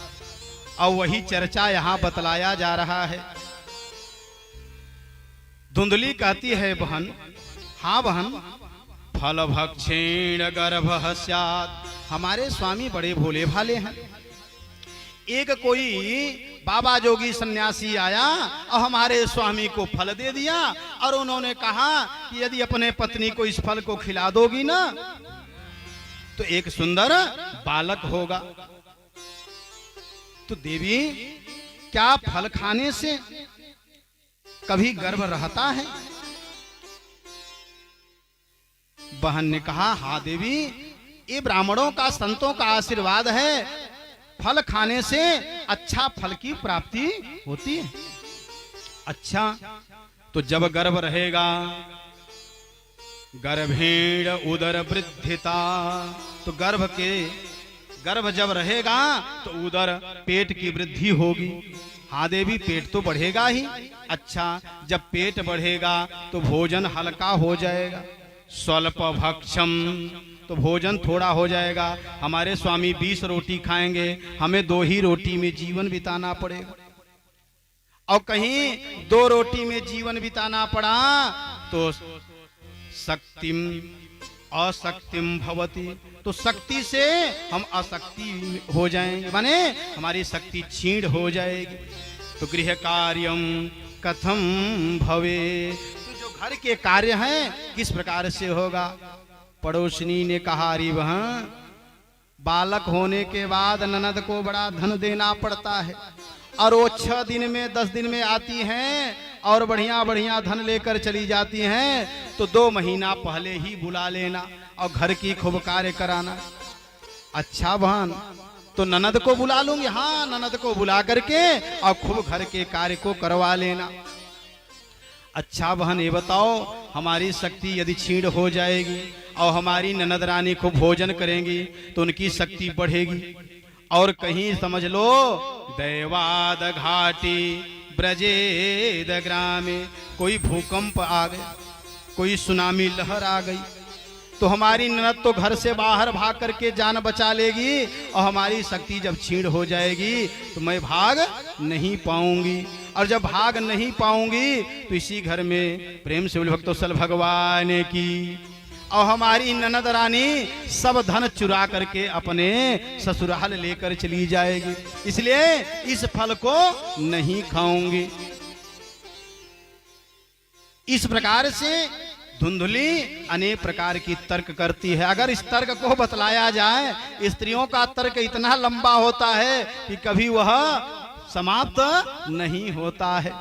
और वही चर्चा यहां बतलाया जा रहा है। धुंधली कहती है बहन, हाँ बहन, फल भक्षेण गर्भ स्यात्। हमारे स्वामी बड़े भोले भाले हैं। एक कोई बाबा जोगी सन्यासी आया और हमारे स्वामी को फल दे दिया और उन्होंने कहा कि यदि अपने पत्नी को इस फल को खिला दोगी ना तो एक सुंदर बालक होगा। तो देवी, क्या फल खाने से कभी गर्भ रहता है? बहन ने कहा, हाँ देवी, ये ब्राह्मणों का, संतों का आशीर्वाद है, फल खाने से अच्छा फल की प्राप्ति होती है। अच्छा, तो जब गर्भ रहेगा, गर्भेण उदर वृद्धिता, तो गर्भ जब रहेगा तो उदर पेट की वृद्धि होगी। हाँ देवी, पेट तो बढ़ेगा ही। अच्छा, जब पेट बढ़ेगा तो भोजन हल्का हो जाएगा। स्वल्प भक्षम, तो भोजन थोड़ा हो जाएगा। हमारे स्वामी 20 रोटी खाएंगे, हमें 2 ही रोटी में जीवन बिताना पड़ेगा। और कहीं 2 रोटी में जीवन बिताना पड़ा तो शक्तिम अशक्तिम भवति, तो शक्ति से हम अशक्ति हो जाएंगे, माने हमारी शक्ति क्षीण हो जाएगी। तो गृह कार्यम कथम भवे, तो जो घर के कार्य हैं किस प्रकार से होगा? पड़ोसनी ने कहा, अरे वहां बालक होने के बाद ननद को बड़ा धन देना पड़ता है और वो 6 दिन में 10 दिन में आती हैं और बढ़िया बढ़िया धन लेकर चली जाती हैं, तो 2 महीना पहले ही बुला लेना और घर की खूब कार्य कराना। अच्छा बहन, तो ननद को बुला लूंगी। हाँ, ननद को बुला करके और खूब घर के कार्य को करवा लेना। अच्छा बहन, ये बताओ, हमारी शक्ति यदि क्षीण हो जाएगी और हमारी ननद रानी को भोजन करेंगी तो उनकी शक्ति बढ़ेगी। और कहीं समझ लो, दैवाद घाटी ब्रजेद ग्रामे, कोई भूकंप आ गया, कोई सुनामी लहर आ गई, तो हमारी ननद तो घर से बाहर भाग करके जान बचा लेगी और हमारी शक्ति जब क्षीण हो जाएगी तो मैं भाग नहीं पाऊंगी। और जब भाग नहीं पाऊंगी तो इसी घर में प्रेम से भक्तोत्सल भगवान की और हमारी ननद रानी सब धन चुरा करके अपने ससुराल लेकर चली जाएगी, इसलिए इस फल को नहीं खाऊंगी। इस प्रकार से धुंधली अनेक प्रकार की तर्क करती है। अगर इस तर्क को बतलाया जाए, स्त्रियों का तर्क इतना लंबा होता है कि कभी वह समाप्त नहीं होता है।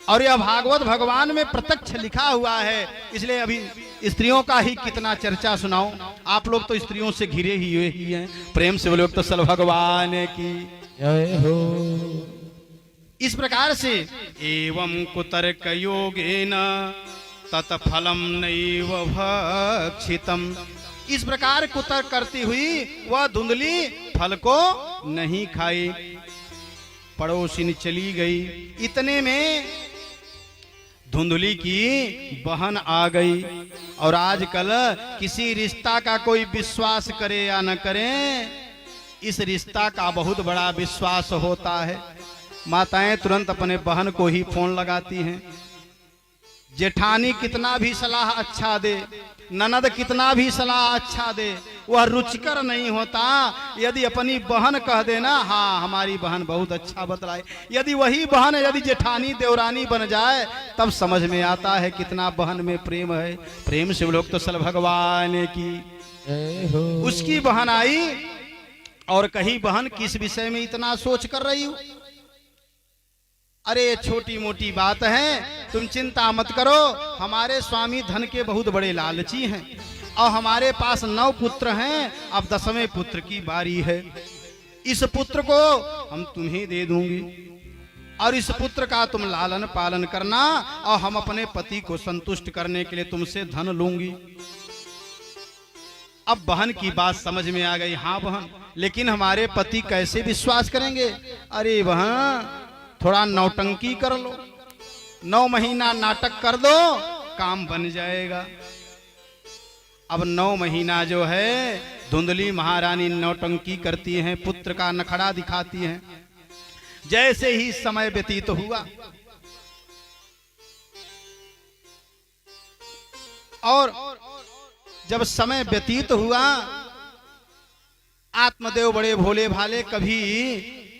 और यह भागवत भगवान में प्रत्यक्ष लिखा हुआ है, इसलिए अभी स्त्रियों का ही कितना चर्चा सुनाऊं। आप लोग तो स्त्रियों से घिरे ही हुए ही हैं। प्रेम से बोलो तो सल भगवान की जय हो। इस प्रकार से एवं कुतर्क योगेन तत्फलम नैव भक्षितम, इस प्रकार कुतर्क करती हुई वह धुंधली फल को नहीं खाई। पड़ोसिन चली गई। इतने में धुंधली की बहन आ गई। और आजकल किसी रिश्ता का कोई विश्वास करे या न करे, इस रिश्ता का बहुत बड़ा विश्वास होता है। माताएं तुरंत अपने बहन को ही फोन लगाती हैं। जेठानी कितना भी सलाह अच्छा दे, ननद कितना भी सलाह अच्छा दे, वह रुचिकर नहीं होता। यदि अपनी बहन कह देना, हाँ हमारी बहन बहुत अच्छा बतलाए, यदि वही बहन यदि जेठानी देवरानी बन जाए, तब समझ में आता है कितना बहन में प्रेम है। प्रेम से लोग तो सल भगवान की जय हो। उसकी बहन आई और कही, बहन किस विषय में इतना सोच कर रही हो? अरे छोटी मोटी बात है, तुम चिंता मत करो। हमारे स्वामी धन के बहुत बड़े लालची हैं और हमारे पास 9 पुत्र हैं, अब 10वें पुत्र की बारी है। इस पुत्र को हम तुम्हें दे दूंगी और इस पुत्र का तुम लालन पालन करना और हम अपने पति को संतुष्ट करने के लिए तुमसे धन लूंगी। अब बहन की बात समझ में आ गई। हाँ बहन, लेकिन हमारे पति कैसे विश्वास करेंगे? अरे बहन, थोड़ा नौटंकी कर लो, 9 महीना नाटक कर दो, काम बन जाएगा। अब 9 महीना जो है धुंधली महारानी नौटंकी करती हैं, पुत्र का नखड़ा दिखाती हैं। जैसे ही समय व्यतीत हुआ और जब समय व्यतीत हुआ, आत्मदेव बड़े भोले भाले, कभी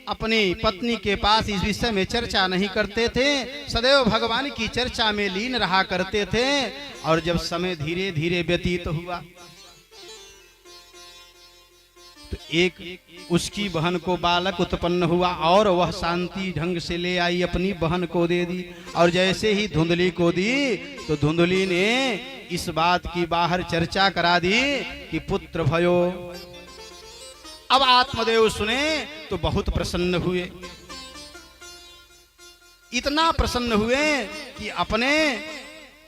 अपनी पत्नी के पास इस विषय में चर्चा नहीं करते थे, सदैव भगवान की चर्चा में लीन रहा करते थे। और जब समय धीरे धीरे व्यतीत हुआ तो एक उसकी बहन को बालक उत्पन्न हुआ और वह शांति ढंग से ले आई, अपनी बहन को दे दी। और जैसे ही धुंधली को दी तो धुंधली ने इस बात की बाहर चर्चा करा दी कि पुत्र भयो। अब आत्मदेव सुने तो बहुत प्रसन्न हुए, इतना प्रसन्न हुए कि अपने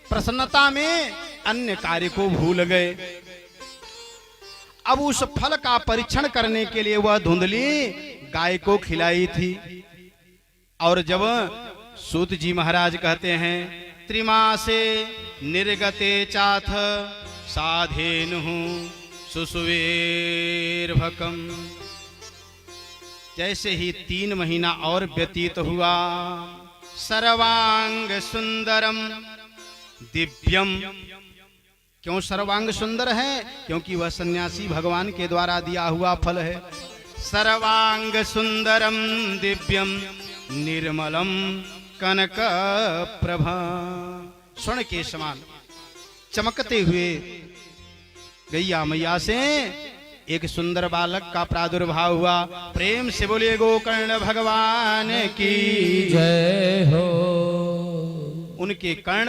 प्रसन्नता में अन्य कार्य को भूल गए। अब उस फल का परीक्षण करने के लिए वह धुंधली गाय को खिलाई थी। और जब सूत जी महाराज कहते हैं त्रिमासे निर्गते चाथ साधेनु सुसुवेर्भकम, जैसे ही 3 महीना और व्यतीत हुआ, सर्वांग सुंदरम दिव्यम। क्यों सर्वांग सुंदर है? क्योंकि वह सन्यासी भगवान के द्वारा दिया हुआ फल है। सर्वांग सुंदरम दिव्यम निर्मलम कनक प्रभा, स्वर्ण के समान चमकते हुए गैया मैया से एक सुंदर बालक का प्रादुर्भाव हुआ। प्रेम से बोले गोकर्ण भगवान की जय हो। उनके कर्ण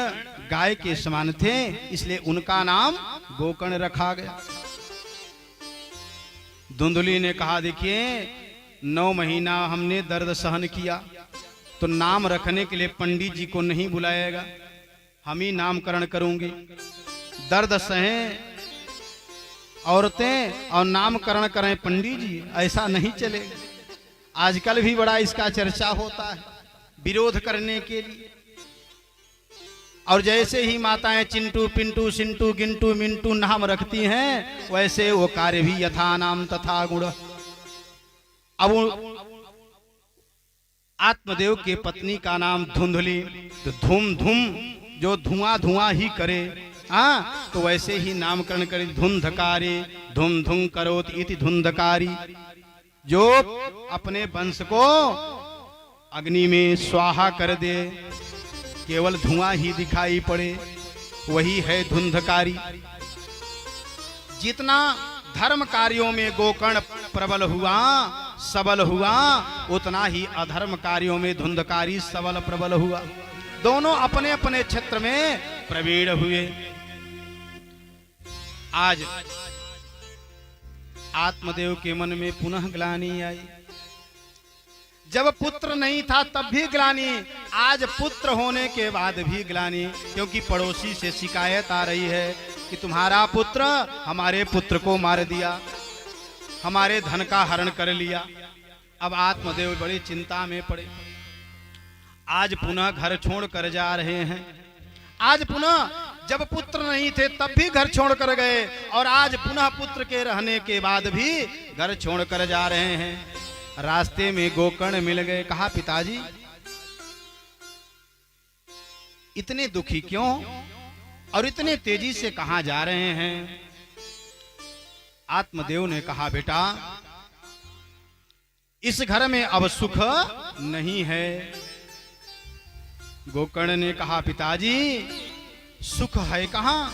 गाय के समान थे, इसलिए उनका नाम गोकर्ण रखा गया। धुंधली ने कहा देखिए 9 महीना हमने दर्द सहन किया, तो नाम रखने के लिए पंडित जी को नहीं बुलाएगा, हम ही नामकरण करूंगी। दर्द सहें औरतें और नामकरण करें पंडित जी, ऐसा नहीं चलेगा। आजकल भी बड़ा इसका चर्चा होता है विरोध करने के लिए। और जैसे ही माताएं चिंटू पिंटू सिंटू गिंटू मिंटू नाम रखती हैं, वैसे वो कार्य भी यथा नाम तथा गुण। अब आत्मदेव के पत्नी का नाम धुंधली, तो धूम धूम जो धुआं धुआं ही करे, हाँ, तो वैसे ही नामकरण करे। धुंधकारी धुम धुम करोत इति धुंधकारी, जो अपने वंश को अग्नि में स्वाहा कर दे, केवल धुआं ही दिखाई पड़े, वही है धुंधकारी। जितना धर्म कार्यों में गोकर्ण प्रबल हुआ सबल हुआ, उतना ही अधर्म कार्यों में धुंधकारी सबल प्रबल हुआ। दोनों अपने अपने क्षेत्र में प्रवीण हुए। आज आत्मदेव के मन में पुनः ग्लानि आई। जब पुत्र नहीं था तब भी ग्लानि, आज पुत्र होने के बाद भी ग्लानि, क्योंकि पड़ोसी से शिकायत आ रही है कि तुम्हारा पुत्र हमारे पुत्र को मार दिया, हमारे धन का हरण कर लिया। अब आत्मदेव बड़ी चिंता में पड़े। आज पुनः घर छोड़ कर जा रहे हैं। आज पुनः जब पुत्र नहीं थे तब भी घर छोड़ कर गए, और आज पुनः पुत्र के रहने के बाद भी घर छोड़ कर जा रहे हैं। रास्ते में गोकर्ण मिल गए। कहा पिताजी इतने दुखी क्यों और इतने तेजी से कहां जा रहे हैं? आत्मदेव ने कहा बेटा इस घर में अब सुख नहीं है। गोकर्ण ने कहा पिताजी सुख है कहां?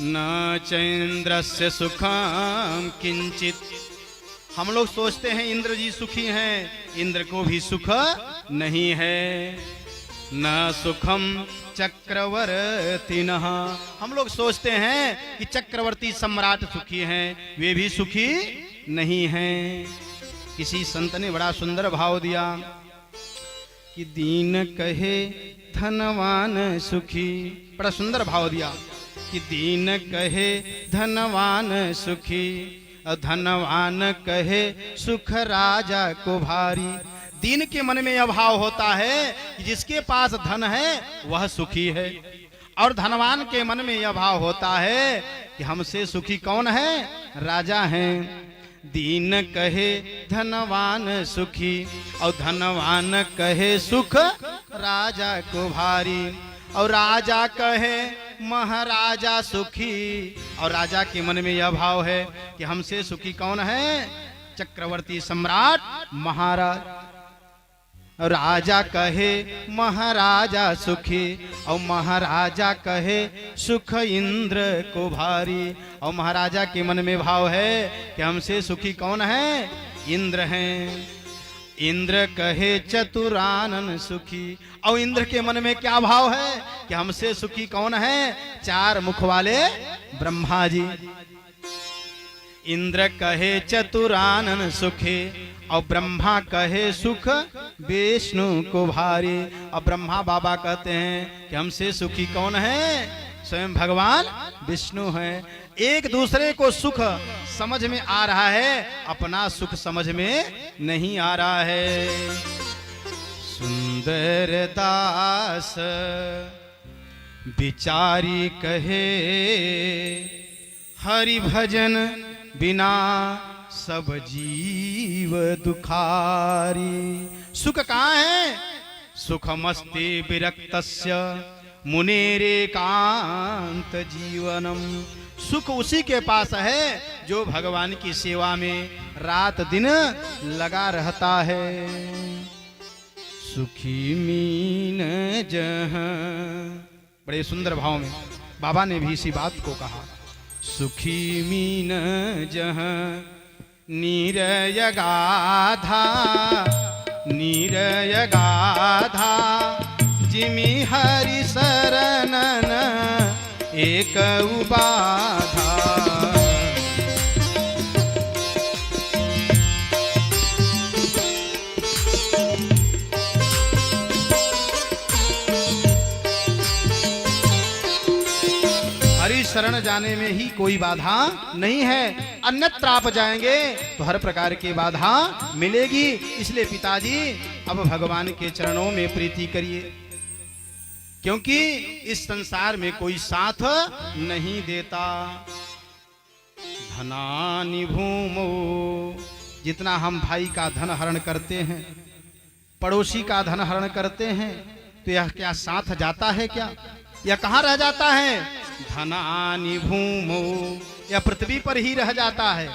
न चैन्द्रस्य सुखम किंचित। हम लोग सोचते हैं इंद्र जी सुखी हैं, इंद्र को भी सुख नहीं है। न सुखम चक्रवर्तिनः। हम लोग सोचते हैं कि चक्रवर्ती सम्राट सुखी हैं, वे भी सुखी नहीं हैं। किसी संत ने बड़ा सुंदर भाव दिया कि दीन कहे धनवान सुखी। बड़ा सुंदर भाव दिया कि दीन कहे धनवान सुखी, धनवान कहे सुख राजा को भारी। दीन के मन में यह भाव होता है कि जिसके पास धन है वह सुखी है, और धनवान के मन में यह भाव होता है कि हमसे सुखी कौन है? राजा हैं। दीन कहे धनवान सुखी और धनवान कहे सुख राजा को भारी और राजा कहे महाराजा सुखी और राजा के मन में यह भाव है कि हमसे सुखी कौन है? चक्रवर्ती सम्राट महाराज। राजा कहे महाराजा सुखी और महाराजा कहे सुख इंद्र को भारी और महाराजा के मन में भाव है कि हमसे सुखी कौन है? इंद्र हैं। इंद्र कहे चतुरानन सुखी और इंद्र के मन में क्या भाव है कि हमसे सुखी कौन है? चार मुख वाले ब्रह्मा जी। इंद्र कहे चतुरानन सुखी और ब्रह्मा कहे सुख विष्णु को भारी और ब्रह्मा बाबा कहते हैं कि हमसे सुखी कौन है? स्वयं भगवान विष्णु हैं। एक दूसरे को सुख समझ में आ रहा है, अपना सुख समझ में नहीं आ रहा है। सुंदर दास बिचारी कहे हरि भजन बिना सब जीव दुखारी। सुख कहाँ है? सुख मस्ति विरक्तस्य मुनेरेकांत जीवनम। सुख उसी के पास है जो भगवान की सेवा में रात दिन लगा रहता है। सुखी मीन जहां, बड़े सुंदर भाव में बाबा ने भी इसी बात को कहा। सुखी मीन जहां नीरय गाधा नीरय गाधा जिमि हरि शरणन एक उबाधा। हरि शरण जाने में ही कोई बाधा नहीं है, अन्यत्र आप जाएंगे तो हर प्रकार की बाधा मिलेगी। इसलिए पिताजी अब भगवान के चरणों में प्रीति करिए, क्योंकि इस संसार में कोई साथ नहीं देता। धनानि भूमो, जितना हम भाई का धन हरण करते हैं, पड़ोसी का धन हरण करते हैं, तो यह क्या साथ जाता है? क्या यह कहाँ रह जाता है? धनानि भूमो, यह पृथ्वी पर ही रह जाता है।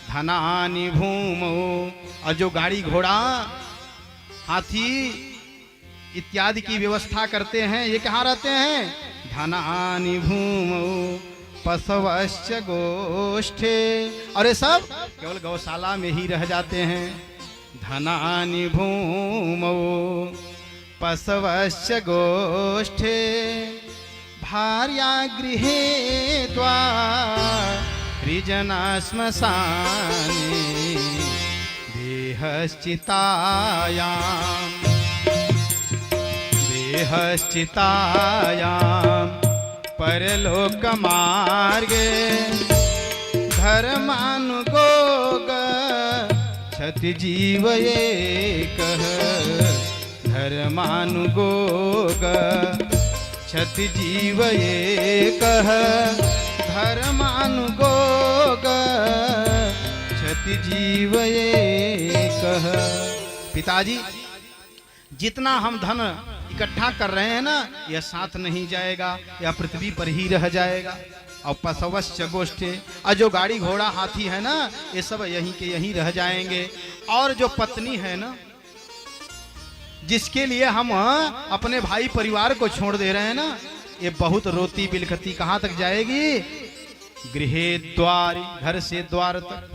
धनानि भूमो, और जो गाड़ी घोड़ा हाथी इत्यादि की व्यवस्था करते हैं, ये कहाँ रहते हैं? धनानि भूमो पशवश्च गोष्ठे, और ये सब केवल गौशाला में ही रह जाते हैं। धनानि भूमो पशवश्च गोष्ठे भार्या गृहे द्वार हरिजना श्मशाने देहश्चितायाम् देहश्चितायां परलोक मार्गे धर्मानुगोग क्षति जीव एकः धर्मानुगोग क्षति जीव एकः धर्मानुगोग क्षति जीव एकः। पिताजी, जितना हम धन इकट्ठा कर रहे हैं ना, यह साथ नहीं जाएगा, यह पृथ्वी पर ही रह जाएगा। और पशवश्च गोष्ठे, और जो गाड़ी घोड़ा हाथी है ना, ये सब यहीं के यहीं रह जाएंगे। और जो पत्नी है ना, जिसके लिए हम अपने भाई परिवार को छोड़ दे रहे हैं ना, ये बहुत रोती बिलखती कहाँ तक जाएगी? गृहे द्वारी, घर से द्वार तक।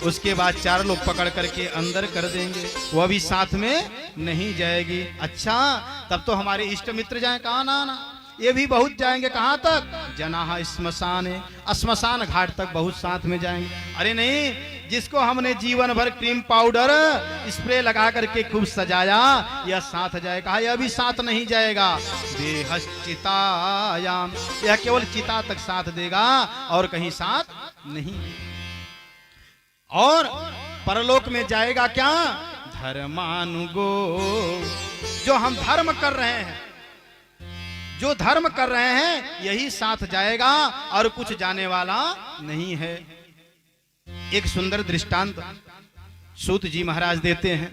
उसके बाद चार लोग पकड़ करके अंदर कर देंगे, वह भी साथ में नहीं जाएगी। अच्छा, तब तो हमारे इष्ट मित्र जाए कहाँ ना, ये भी बहुत जाएंगे। कहाँ तक? जनाह श्मशान, श्मशान घाट तक बहुत साथ में जाएंगे। अरे नहीं, जिसको हमने जीवन भर क्रीम पाउडर स्प्रे लगा करके खूब सजाया, यह साथ जाएगा? यह भी साथ नहीं जाएगा। देहश्चितायाम, यह केवल चिता तक साथ देगा और कहीं साथ नहीं। और परलोक में जाएगा क्या? धर्मानुगो, जो हम धर्म कर रहे हैं, जो धर्म कर रहे हैं यही साथ जाएगा और कुछ जाने वाला नहीं है। एक सुंदर दृष्टांत सूत जी महाराज देते हैं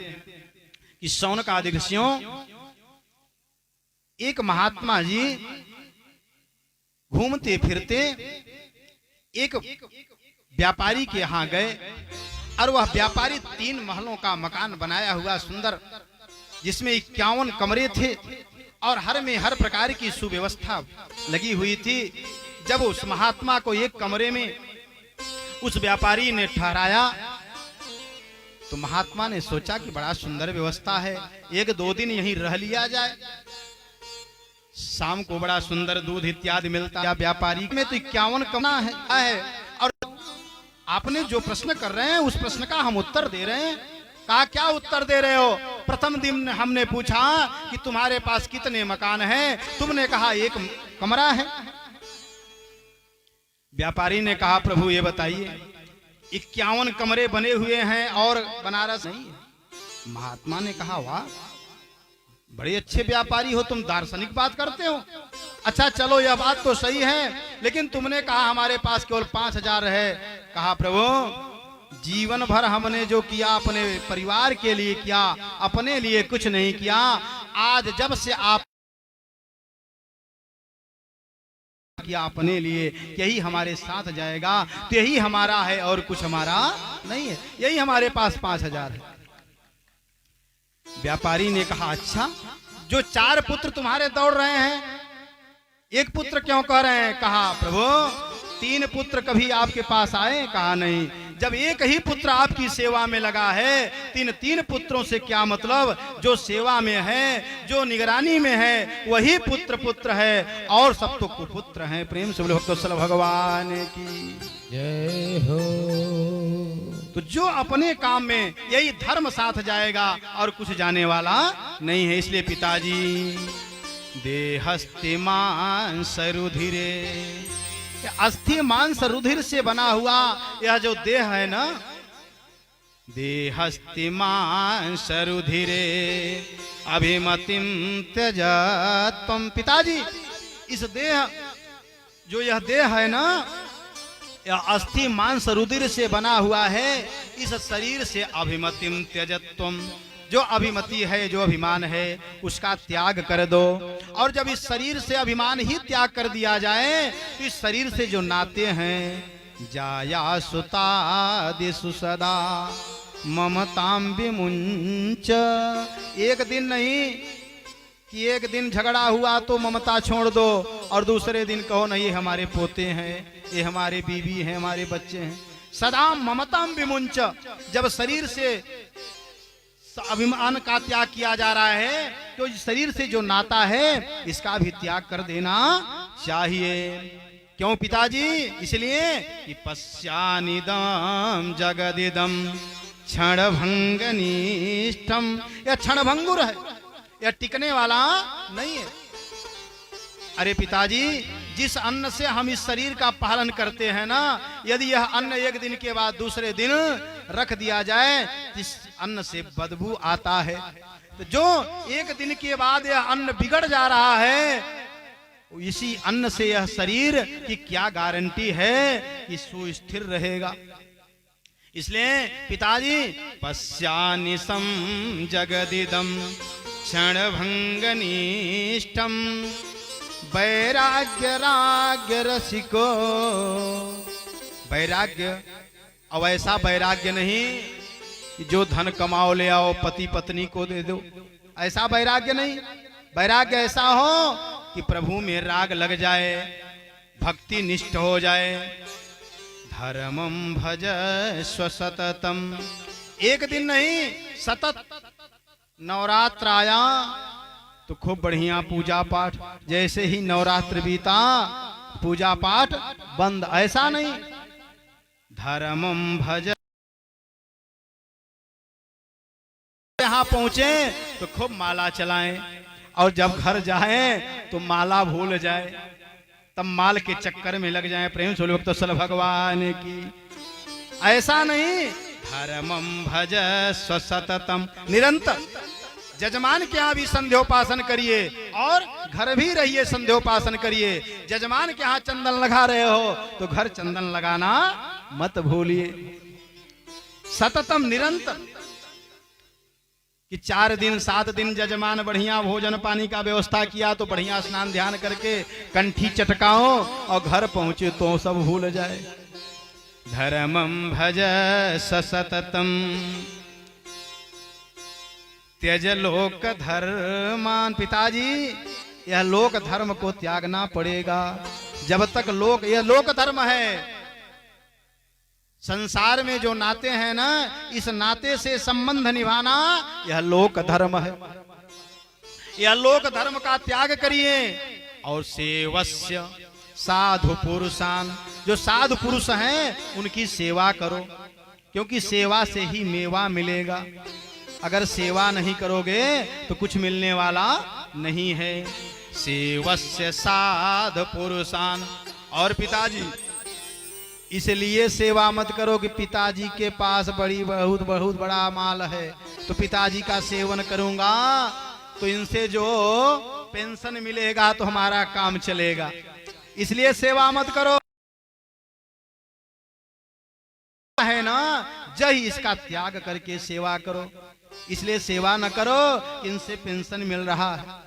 कि शौनक आदि ऋषियों, एक महात्मा जी घूमते फिरते एक व्यापारी के यहां गए और वह व्यापारी 3 महलों का मकान बनाया हुआ सुंदर, जिसमें 51 कमरे थे और हर में हर प्रकार की सुव्यवस्था लगी हुई थी। जब उस महात्मा को एक कमरे में उस व्यापारी ने ठहराया तो महात्मा ने सोचा कि बड़ा सुंदर व्यवस्था है, 1-2 दिन यहीं रह लिया जाए। शाम को बड़ा सुंदर दूध इत्यादि मिलता है। व्यापारी में तो 51 कमरा है और आपने जो प्रश्न कर रहे हैं उस प्रश्न का हम उत्तर दे रहे हैं। कहा क्या उत्तर दे रहे हो? प्रथम दिन हमने पूछा कि तुम्हारे पास कितने मकान हैं, तुमने कहा 1 कमरा है। व्यापारी ने कहा प्रभु ये बताइए 51 कमरे बने हुए हैं और बनारस नहीं है। महात्मा ने कहा वाह बड़े अच्छे व्यापारी हो, तुम दार्शनिक बात करते हो। अच्छा चलो यह बात तो सही है, लेकिन तुमने कहा हमारे पास केवल 5000 है। कहा प्रभु जीवन भर हमने जो किया अपने परिवार के लिए किया, अपने लिए कुछ नहीं किया। आज जब से आप किया अपने लिए, यही हमारे साथ जाएगा, तो यही हमारा है और कुछ हमारा नहीं है, यही हमारे पास 5000 है। व्यापारी ने कहा अच्छा जो 4 पुत्र तुम्हारे दौड़ रहे हैं, 1 पुत्र क्यों कह रहे हैं? कहा प्रभु 3 पुत्र कभी आपके पास आए? कहा नहीं। जब एक ही पुत्र आपकी सेवा में लगा है, 3 पुत्रों से क्या मतलब? जो सेवा में है, जो निगरानी में है, वही पुत्र है और सब तो कुपुत्र हैं। प्रेम से बोले भक्तवत्सल भगवान की जय हो। तो जो अपने काम में यही धर्म साथ जाएगा और कुछ जाने वाला नहीं है। इसलिए पिताजी देहस्ति मांस रुधिरे, अस्थि मांस रुधिर से बना हुआ यह जो देह है ना, देहस्ति मांस रुधिरे अभिमतिम त्यजत्वम। पिताजी इस देह जो यह देह है ना, यह अस्थि मांस रुधिर से बना हुआ है। इस शरीर से अभिमतिम त्यजत्वम, जो अभिमति है, जो अभिमान है, उसका त्याग कर दो। और जब इस शरीर से अभिमान ही त्याग कर दिया जाए तो इस शरीर से जो नाते हैं, जाया सुतादिषु सदा ममताम विमुंच। एक दिन नहीं कि एक दिन झगड़ा हुआ तो ममता छोड़ दो और दूसरे दिन कहो नहीं ये हमारे पोते हैं, ये हमारे बीवी हैं, हमारे बच्चे हैं। सदा ममताम विमुंच। जब शरीर से अभिमान का त्याग किया जा रहा है तो शरीर से जो नाता है इसका भी त्याग कर देना चाहिए। क्यों पिताजी? इसलिए कि पश्यानिदम जगदिदम क्षणभंगनिष्ठम। यह क्षणभंगुर है, यह टिकने वाला नहीं है। अरे पिताजी जिस अन्न से हम इस शरीर का पालन करते हैं ना, यदि यह अन्न एक दिन के बाद दूसरे दिन रख दिया जाए, इस अन्न से बदबू आता है। तो जो एक दिन के बाद यह अन्न बिगड़ जा रहा है, इसी अन्न से यह शरीर की क्या गारंटी है कि सुस्थिर रहेगा। इसलिए पिताजी पश्यानिशम जगदिदम क्षणभंगनिष्ठम वैराग्य राग्य रसिको। वैराग्य अब ऐसा वैराग्य नहीं कि जो धन कमाओ ले आओ पति पत्नी को दे दो, ऐसा वैराग्य नहीं। वैराग्य ऐसा हो कि प्रभु में राग लग जाए, भक्ति निष्ठ हो जाए। धर्मम भज स्वसततम। एक दिन नहीं सतत। नवरात्र आया तो खूब बढ़िया पूजा पाठ, जैसे ही नवरात्र बीता पूजा पाठ बंद, ऐसा नहीं। धर्मम भज। यहाँ पहुंचे तो खूब माला चलाएं और जब घर जाएं तो माला भूल जाए, तब माल के चक्कर में लग जाएं। प्रेम से भक्तवत्सल भगवान की। ऐसा नहीं। धर्मम भज स्वसततम, निरंतर जजमान के यहाँ भी संध्योपासन करिए और घर भी रहिए संध्योपासन करिए। जजमान के यहाँ चंदन लगा रहे हो तो घर चंदन लगाना मत भूलिए। सततम निरंतर कि 4 दिन 7 दिन जजमान बढ़िया भोजन पानी का व्यवस्था किया तो बढ़िया स्नान ध्यान करके कंठी चटकाओ और घर पहुंचे तो सब भूल जाए। धर्मम भज सततम त्यज लोक धर्मान। पिताजी यह लोक धर्म को त्यागना पड़ेगा। जब तक यह लोक धर्म है, संसार में जो नाते हैं ना, इस नाते से संबंध निभाना यह लोक धर्म है। यह लोक धर्म का त्याग करिए और सेवस्य साधु पुरुषान, जो साधु पुरुष हैं उनकी सेवा करो, क्योंकि सेवा से ही मेवा मिलेगा। अगर सेवा नहीं करोगे तो कुछ मिलने वाला नहीं है। सेवस्य साधु पुरुषान। और पिताजी इसलिए सेवा मत करो कि पिताजी के पास बहुत बड़ा माल है तो पिताजी का सेवन करूंगा तो इनसे जो पेंशन मिलेगा तो हमारा काम चलेगा, इसलिए सेवा मत करो। है ना, जय इसका त्याग करके सेवा करो। इसलिए सेवा न करो, इनसे पेंशन मिल रहा है।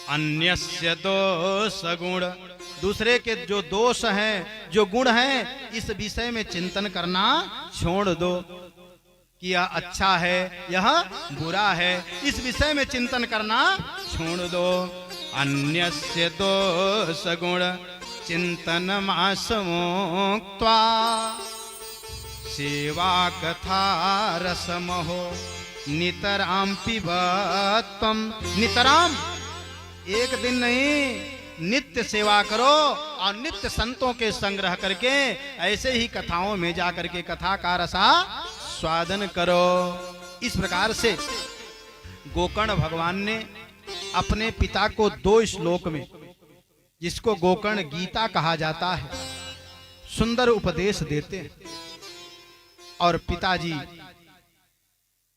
अन्यस्य दोष गुण, दूसरे के जो दोष हैं, जो गुण हैं, इस विषय में चिंतन करना छोड़ दो कि यह अच्छा है यह बुरा है, इस विषय में चिंतन करना छोड़ दो। अन्यस्य दोष गुण चिंतन मासमोक्त्वा सेवा कथा रसमहो नितराम पिबत्वम। नितराम, एक दिन नहीं, नित्य सेवा करो और नित्य संतों के संग्रह करके ऐसे ही कथाओं में जाकर के कथा का रसा स्वादन करो। इस प्रकार से गोकर्ण भगवान ने अपने पिता को 2 श्लोक में, जिसको गोकर्ण गीता कहा जाता है, सुंदर उपदेश देते हैं। और पिताजी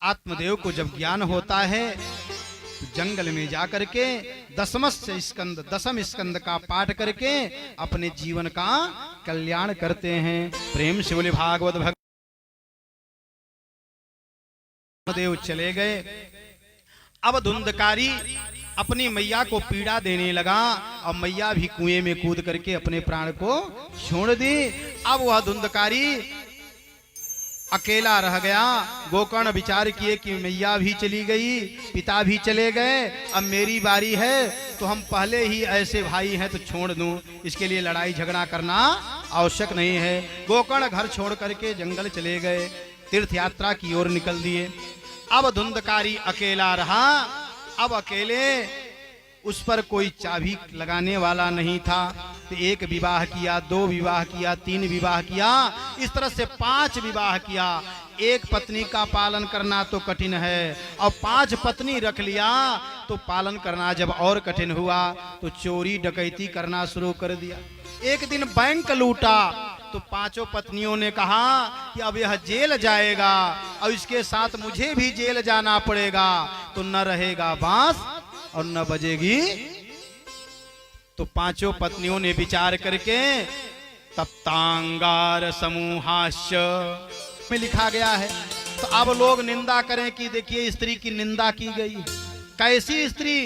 आत्मदेव को जब ज्ञान होता है तो जंगल में जाकर के दसम स्कंद का पाठ करके अपने जीवन का कल्याण करते हैं। प्रेम से बोले भागवत भगवान। देव चले गए। अब धुंधकारी अपनी मैया को पीड़ा देने लगा और मैया भी कुएं में कूद करके अपने प्राण को छोड़ दी। अब वह धुंधकारी अकेला रह गया। गोकर्ण विचार किए कि मैया भी चली गई, पिता भी चले गए, अब मेरी बारी है तो हम पहले ही ऐसे भाई हैं तो छोड़ दूं, इसके लिए लड़ाई झगड़ा करना आवश्यक नहीं है। गोकर्ण घर छोड़ करके जंगल चले गए, तीर्थ यात्रा की ओर निकल दिए। अब धुंधकारी अकेला रहा। अब अकेले उस पर कोई चाबी लगाने वाला नहीं था। तो 1 विवाह किया, 2 विवाह किया, 3 विवाह किया, इस तरह से 5 विवाह किया। एक पत्नी का पालन करना तो कठिन है और 5 पत्नी रख लिया तो पालन करना जब और कठिन हुआ तो चोरी डकैती करना शुरू कर दिया। एक दिन बैंक लूटा तो 5 पत्नियों ने कहा कि अब यह जेल जाएगा और इसके साथ मुझे भी जेल जाना पड़ेगा, तो न रहेगा बांस और न बजेगी। तो 5 पत्नियों ने विचार करके तप्तांगार समूहाश्च में लिखा गया है। तो अब लोग निंदा करें कि देखिए स्त्री की निंदा की गई। कैसी स्त्री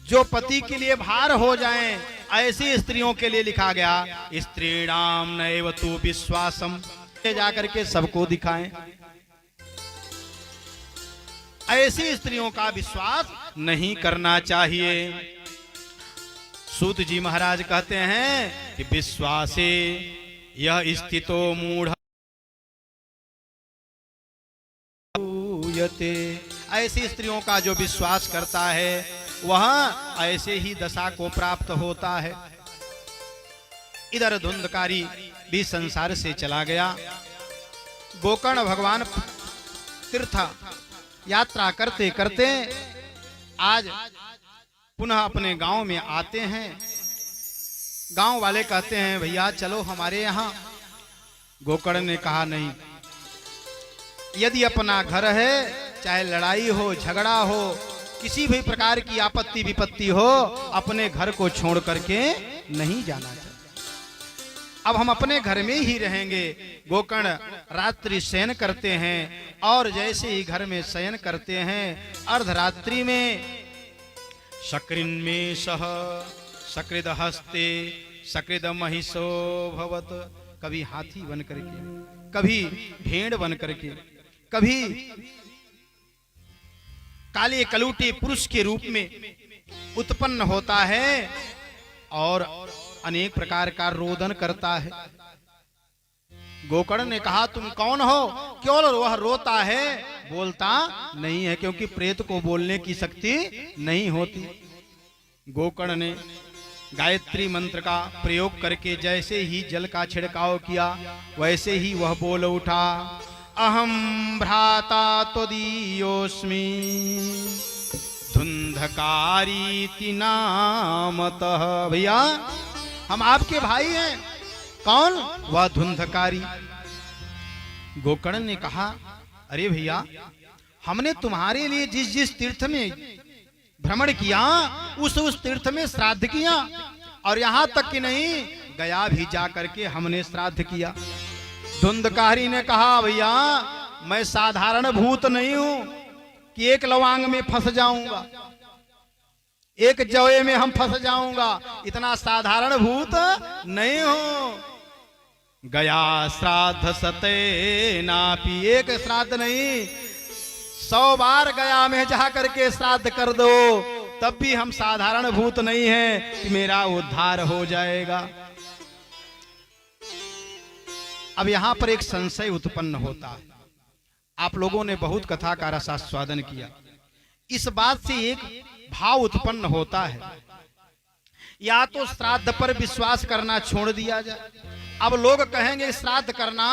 जो पति के लिए भार हो जाएं, ऐसी स्त्रियों के लिए लिखा गया स्त्रीणाम नैव तु विश्वासम। जाकर के सबको दिखाएं, ऐसी स्त्रियों का विश्वास नहीं करना चाहिए। सूत जी महाराज कहते हैं कि विश्वासे यह स्थितो मूढ़ ऐसी स्त्रियों का जो विश्वास करता है वह ऐसे ही दशा को प्राप्त होता है। इधर धुंधकारी भी संसार से चला गया। गोकर्ण भगवान तीर्थ यात्रा करते करते आज पुनः अपने गांव में आते हैं। गांव वाले कहते हैं भैया चलो हमारे यहाँ। गोकर्ण ने कहा नहीं, यदि अपना घर है चाहे लड़ाई हो, झगड़ा हो, किसी भी प्रकार की आपत्ति विपत्ति हो, अपने घर को छोड़ करके नहीं जाना चाहिए। अब हम अपने घर में ही रहेंगे। गोकर्ण रात्रि शयन करते हैं और जैसे ही घर में शयन करते हैं, अर्धरात्रि में शक्रिन में सह सकृद हस्ते सकृद महिषो भवत, कभी हाथी बन करके, कभी भेड़ बन करके, कभी काले कलूटे पुरुष के रूप में उत्पन्न होता है और अनेक प्रकार का रोदन करता है। गोकर्ण ने कहा, तुम कौन हो? केवल वह रोता है, बोलता नहीं है, क्योंकि प्रेत को बोलने की शक्ति नहीं होती। गोकर्ण ने गायत्री मंत्र का प्रयोग करके जैसे ही जल का छिड़काव किया, वैसे ही वह बोल उठा, अहम भ्राता त्वदीयोस्मि धुंधकारीति नामतः। भैया, हम आपके भाई हैं। कौन? वह धुंधकारी। गोकर्ण ने कहा, अरे भैया, हमने तुम्हारे लिए जिस जिस तीर्थ में भ्रमण किया, उस तीर्थ में श्राद्ध किया, और यहां तक कि नहीं, गया भी जा करके हमने श्राद्ध किया। धुंधकारी ने कहा, भैया, मैं साधारण भूत नहीं हूं कि एक लवांग में फंस जाऊंगा, एक जवे में हम फंस जाऊंगा, इतना साधारण भूत नहीं हूं। गया श्राद्ध सते नापी, एक श्राद्ध नहीं, 100 बार गया में जा करके श्राद्ध कर दो, तब भी हम साधारण भूत नहीं हैं कि मेरा उद्धार हो जाएगा। अब यहां पर एक संशय उत्पन्न होता है। आप लोगों ने बहुत कथा का रसास्वादन किया। इस बात से एक भाव उत्पन्न होता है, या तो श्राद्ध पर विश्वास करना छोड़ दिया जाए। अब लोग कहेंगे श्राद्ध करना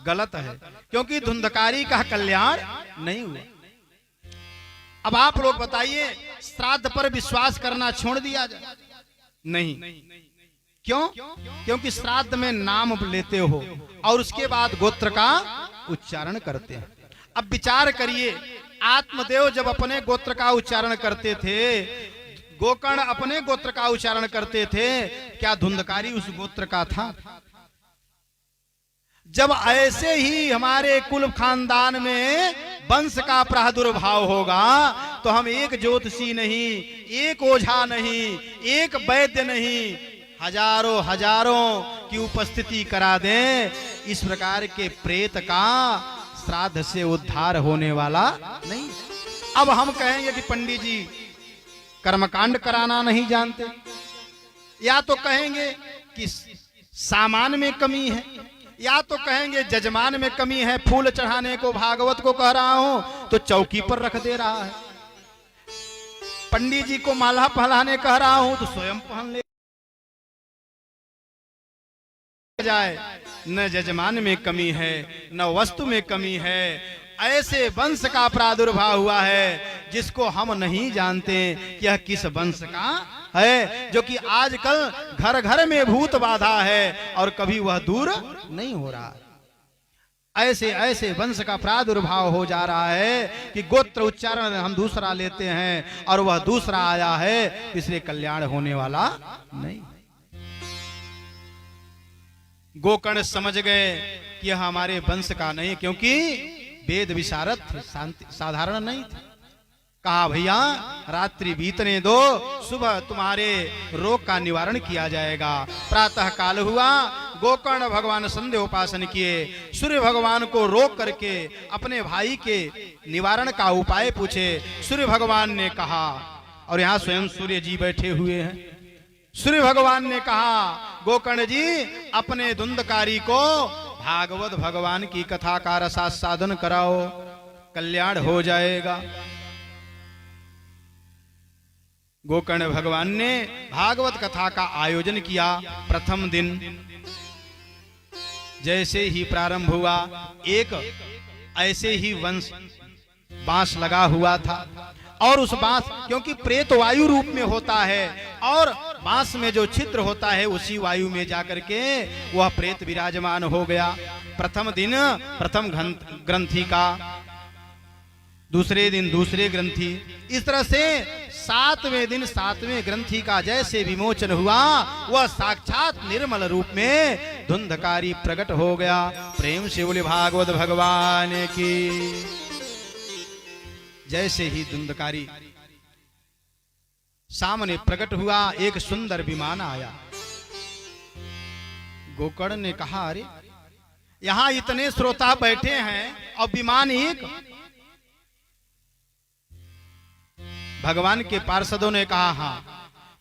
गलत है, क्योंकि धुंधकारी का कल्याण नहीं हुआ। अब आप लोग बताइए, श्राद्ध पर विश्वास करना छोड़ दिया जाए? नहीं। क्यों? क्योंकि श्राद्ध में नाम लेते हो और उसके बाद गोत्र का उच्चारण करते हैं। अब विचार करिए, आत्मदेव जब अपने गोत्र का उच्चारण करते थे, गोकर्ण अपने गोत्र का उच्चारण करते थे, क्या धुंधकारी उस गोत्र का था? जब ऐसे ही हमारे कुल खानदान में वंश का प्रादुर्भाव होगा, तो हम एक ज्योतिषी नहीं, एक ओझा नहीं, एक वैद्य नहीं, हजारों हजारों की उपस्थिति करा दें, इस प्रकार के प्रेत का श्राद्ध से उद्धार होने वाला नहीं। अब हम कहेंगे कि पंडित जी कर्मकांड कराना नहीं जानते, या तो कहेंगे कि सामान में कमी है, या तो कहेंगे जजमान में कमी है, फूल चढ़ाने को भागवत को कह रहा हूं तो चौकी पर रख दे रहा है, पंडित जी को माला पहनाने कह रहा हूं तो स्वयं पहन ले जाए। न जजमान में कमी है, न वस्तु में कमी है। ऐसे वंश का प्रादुर्भाव हुआ है जिसको हम नहीं जानते कि यह किस वंश का है, जो कि आजकल घर घर में भूत बाधा है और कभी वह दूर नहीं हो रहा। ऐसे ऐसे वंश का प्रादुर्भाव हो जा रहा है कि गोत्र उच्चारण हम दूसरा लेते हैं और वह दूसरा आया है, इसलिए कल्याण होने वाला नहीं। गोकर्ण समझ गए कि यह हमारे वंश का नहीं, क्योंकि वेद विशारद साधारण नहीं थे। कहा, भैया रात्रि बीतने दो, सुबह तुम्हारे रोग का निवारण किया जाएगा। प्रातः काल हुआ, गोकर्ण भगवान संध्या उपासन किए, सूर्य भगवान को रोक करके अपने भाई के निवारण का उपाय पूछे। सूर्य भगवान ने कहा, और यहाँ स्वयं सूर्य जी बैठे हुए हैं, सूर्य भगवान ने कहा, गोकर्ण जी अपने धुंधकारी को भागवत भगवान की कथा का रसास्वादन कराओ, कल्याण हो जाएगा। गोकर्ण भगवान ने भागवत कथा का आयोजन किया। प्रथम दिन जैसे ही प्रारंभ हुआ, एक ऐसे ही वंश बांस लगा हुआ था, और उस बांस, क्योंकि प्रेत वायु रूप में होता है और बांस में जो छिद्र होता है उसी वायु में जाकर के वह प्रेत विराजमान हो गया। प्रथम दिन प्रथम ग्रंथि का दूसरे दिन दूसरे ग्रंथि। इस तरह से 7वें दिन 7वें ग्रंथि का जैसे विमोचन हुआ, वह साक्षात निर्मल रूप में धुंधकारी प्रकट हो गया। प्रेम से बोले भागवत भगवान की। जैसे ही धुंधकारी सामने प्रकट हुआ, एक सुंदर विमान आया। गोकर्ण ने कहा, अरे यहां इतने श्रोता बैठे हैं और विमान एक। भगवान के पार्षदों ने कहा, हाँ,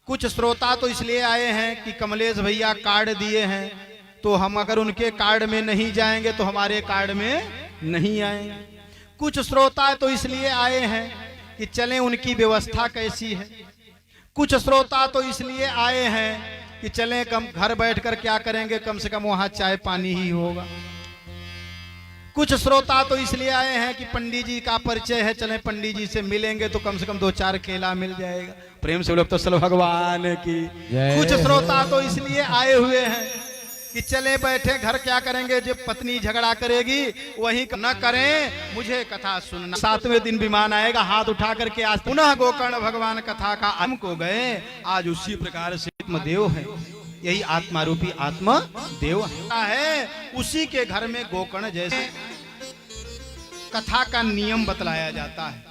कुछ श्रोता तो इसलिए आए हैं कि कमलेश भैया कार्ड दिए हैं, तो हम अगर उनके कार्ड में नहीं जाएंगे तो हमारे कार्ड में नहीं आएंगे। कुछ श्रोता तो इसलिए आए हैं कि चलें उनकी व्यवस्था कैसी है। कुछ श्रोता तो इसलिए आए हैं कि चलें कम घर बैठकर क्या करेंगे, कम से कम वहां चाय पानी ही होगा। कुछ श्रोता तो इसलिए आए हैं कि पंडित जी का परिचय है, चलें पंडित जी से मिलेंगे तो कम से कम 2-4 केला मिल जाएगा। प्रेम से बोलो तो चलो भगवान की। कुछ श्रोता तो इसलिए आए हुए हैं कि चले बैठे घर क्या करेंगे, जब पत्नी झगड़ा करेगी वही न करें, मुझे कथा सुनना। 7वें दिन विमान आएगा, हाथ उठा करके आज पुनः गोकर्ण भगवान कथा का अंत को गए। आज उसी प्रकार से आत्मदेव है, यही आत्मा रूपी आत्मदेव है। उसी के घर में गोकर्ण जैसे कथा का नियम बतलाया जाता है।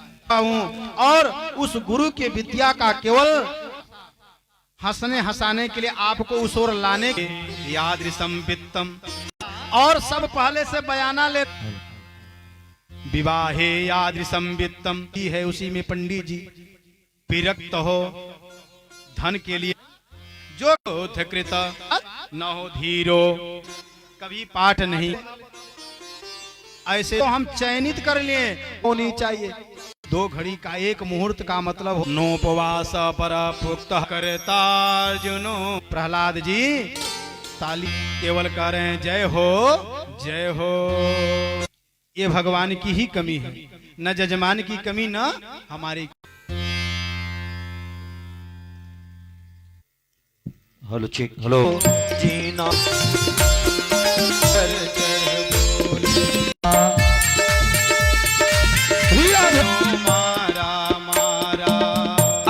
और उस गुरु के विद्या का केवल हंसने हंसाने के लिए आपको उस ओर लाने के यादृशम वित्तम। और सब पहले से बयाना ले, विवाहे यादृशम वित्तम की है, उसी में पंडित जी विरक्त हो धन के लिए। जो कृत न हो धीरो, कभी पाठ नहीं। ऐसे तो हम चयनित कर लिए होनी चाहिए। 2 घड़ी का एक मुहूर्त का मतलब नोपवास पर पुक्त करता अर्जुनो। प्रहलाद जी ताली केवल कह रहे हैं जय हो जय हो। ये भगवान की ही कमी है, न जजमान की कमी न हमारी। हेलो चेक, हेलो जीना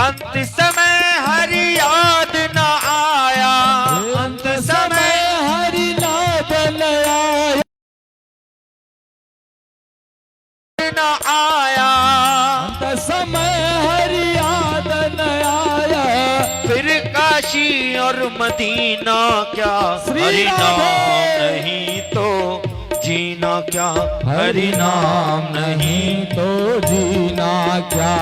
अंत समय हरि याद न आया, अंत समय हरि याद न आया, अंत समय हरि याद न आया। फिर काशी और मदीना क्या, हरि नाम नहीं तो जीना क्या, हरि नाम नहीं तो जीना क्या।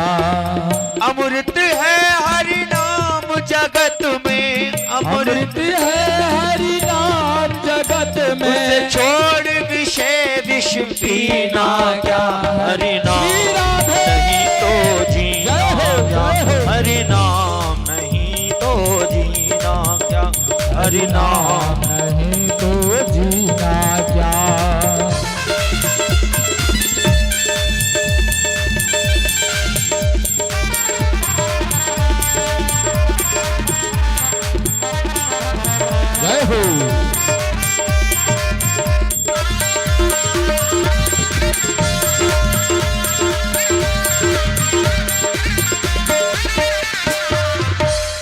अमृत है हरि नाम जगत में, अमृत है हरि नाम जगत में। उसे छोड़ विषय विष पीना क्या, हरि नाम नहीं तो जीना क्या, हरि नाम नहीं तो जीना क्या, हरि नाम नहीं तो जीना क्या। जय हो।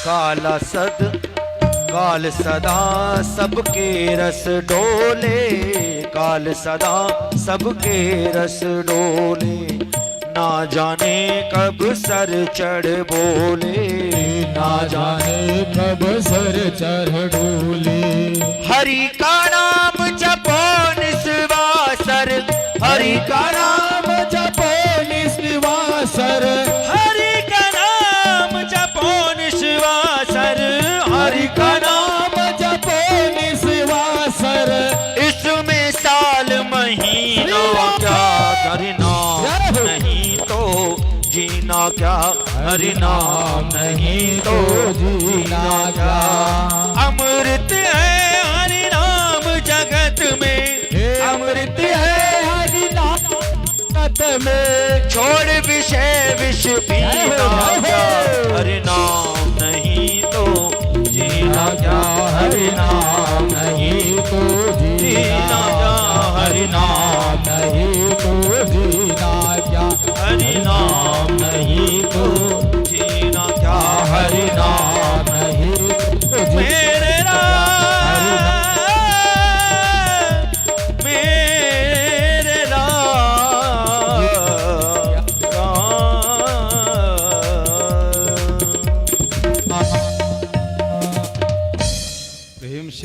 काला सद काल सदा सबके रस डोले, काल सदा सबके रस डोले। ना जाने कब सर चढ़ बोले, ना जाने कब सर चढ़ डोले। हरि का नाम जपो निस्वासर, हरि का नाम जपो निस्वासर, हरि का नाम जपो निस्वासर, हरि का नाम जपो निस्वासर। इसमें साल महीना क्या, हरि नाम नहीं तो जीना क्या, हरि नाम नहीं तो जीना क्या। अमृत है हरि नाम जगत में, अमृत है हरि नाम जगत में। छोड़ विषय विष पीना क्या, हरि नाम नहीं तो जीना क्या, हरि नाम नहीं तो जीना क्या, हरि नाम नहीं तो जीना क्या, हरि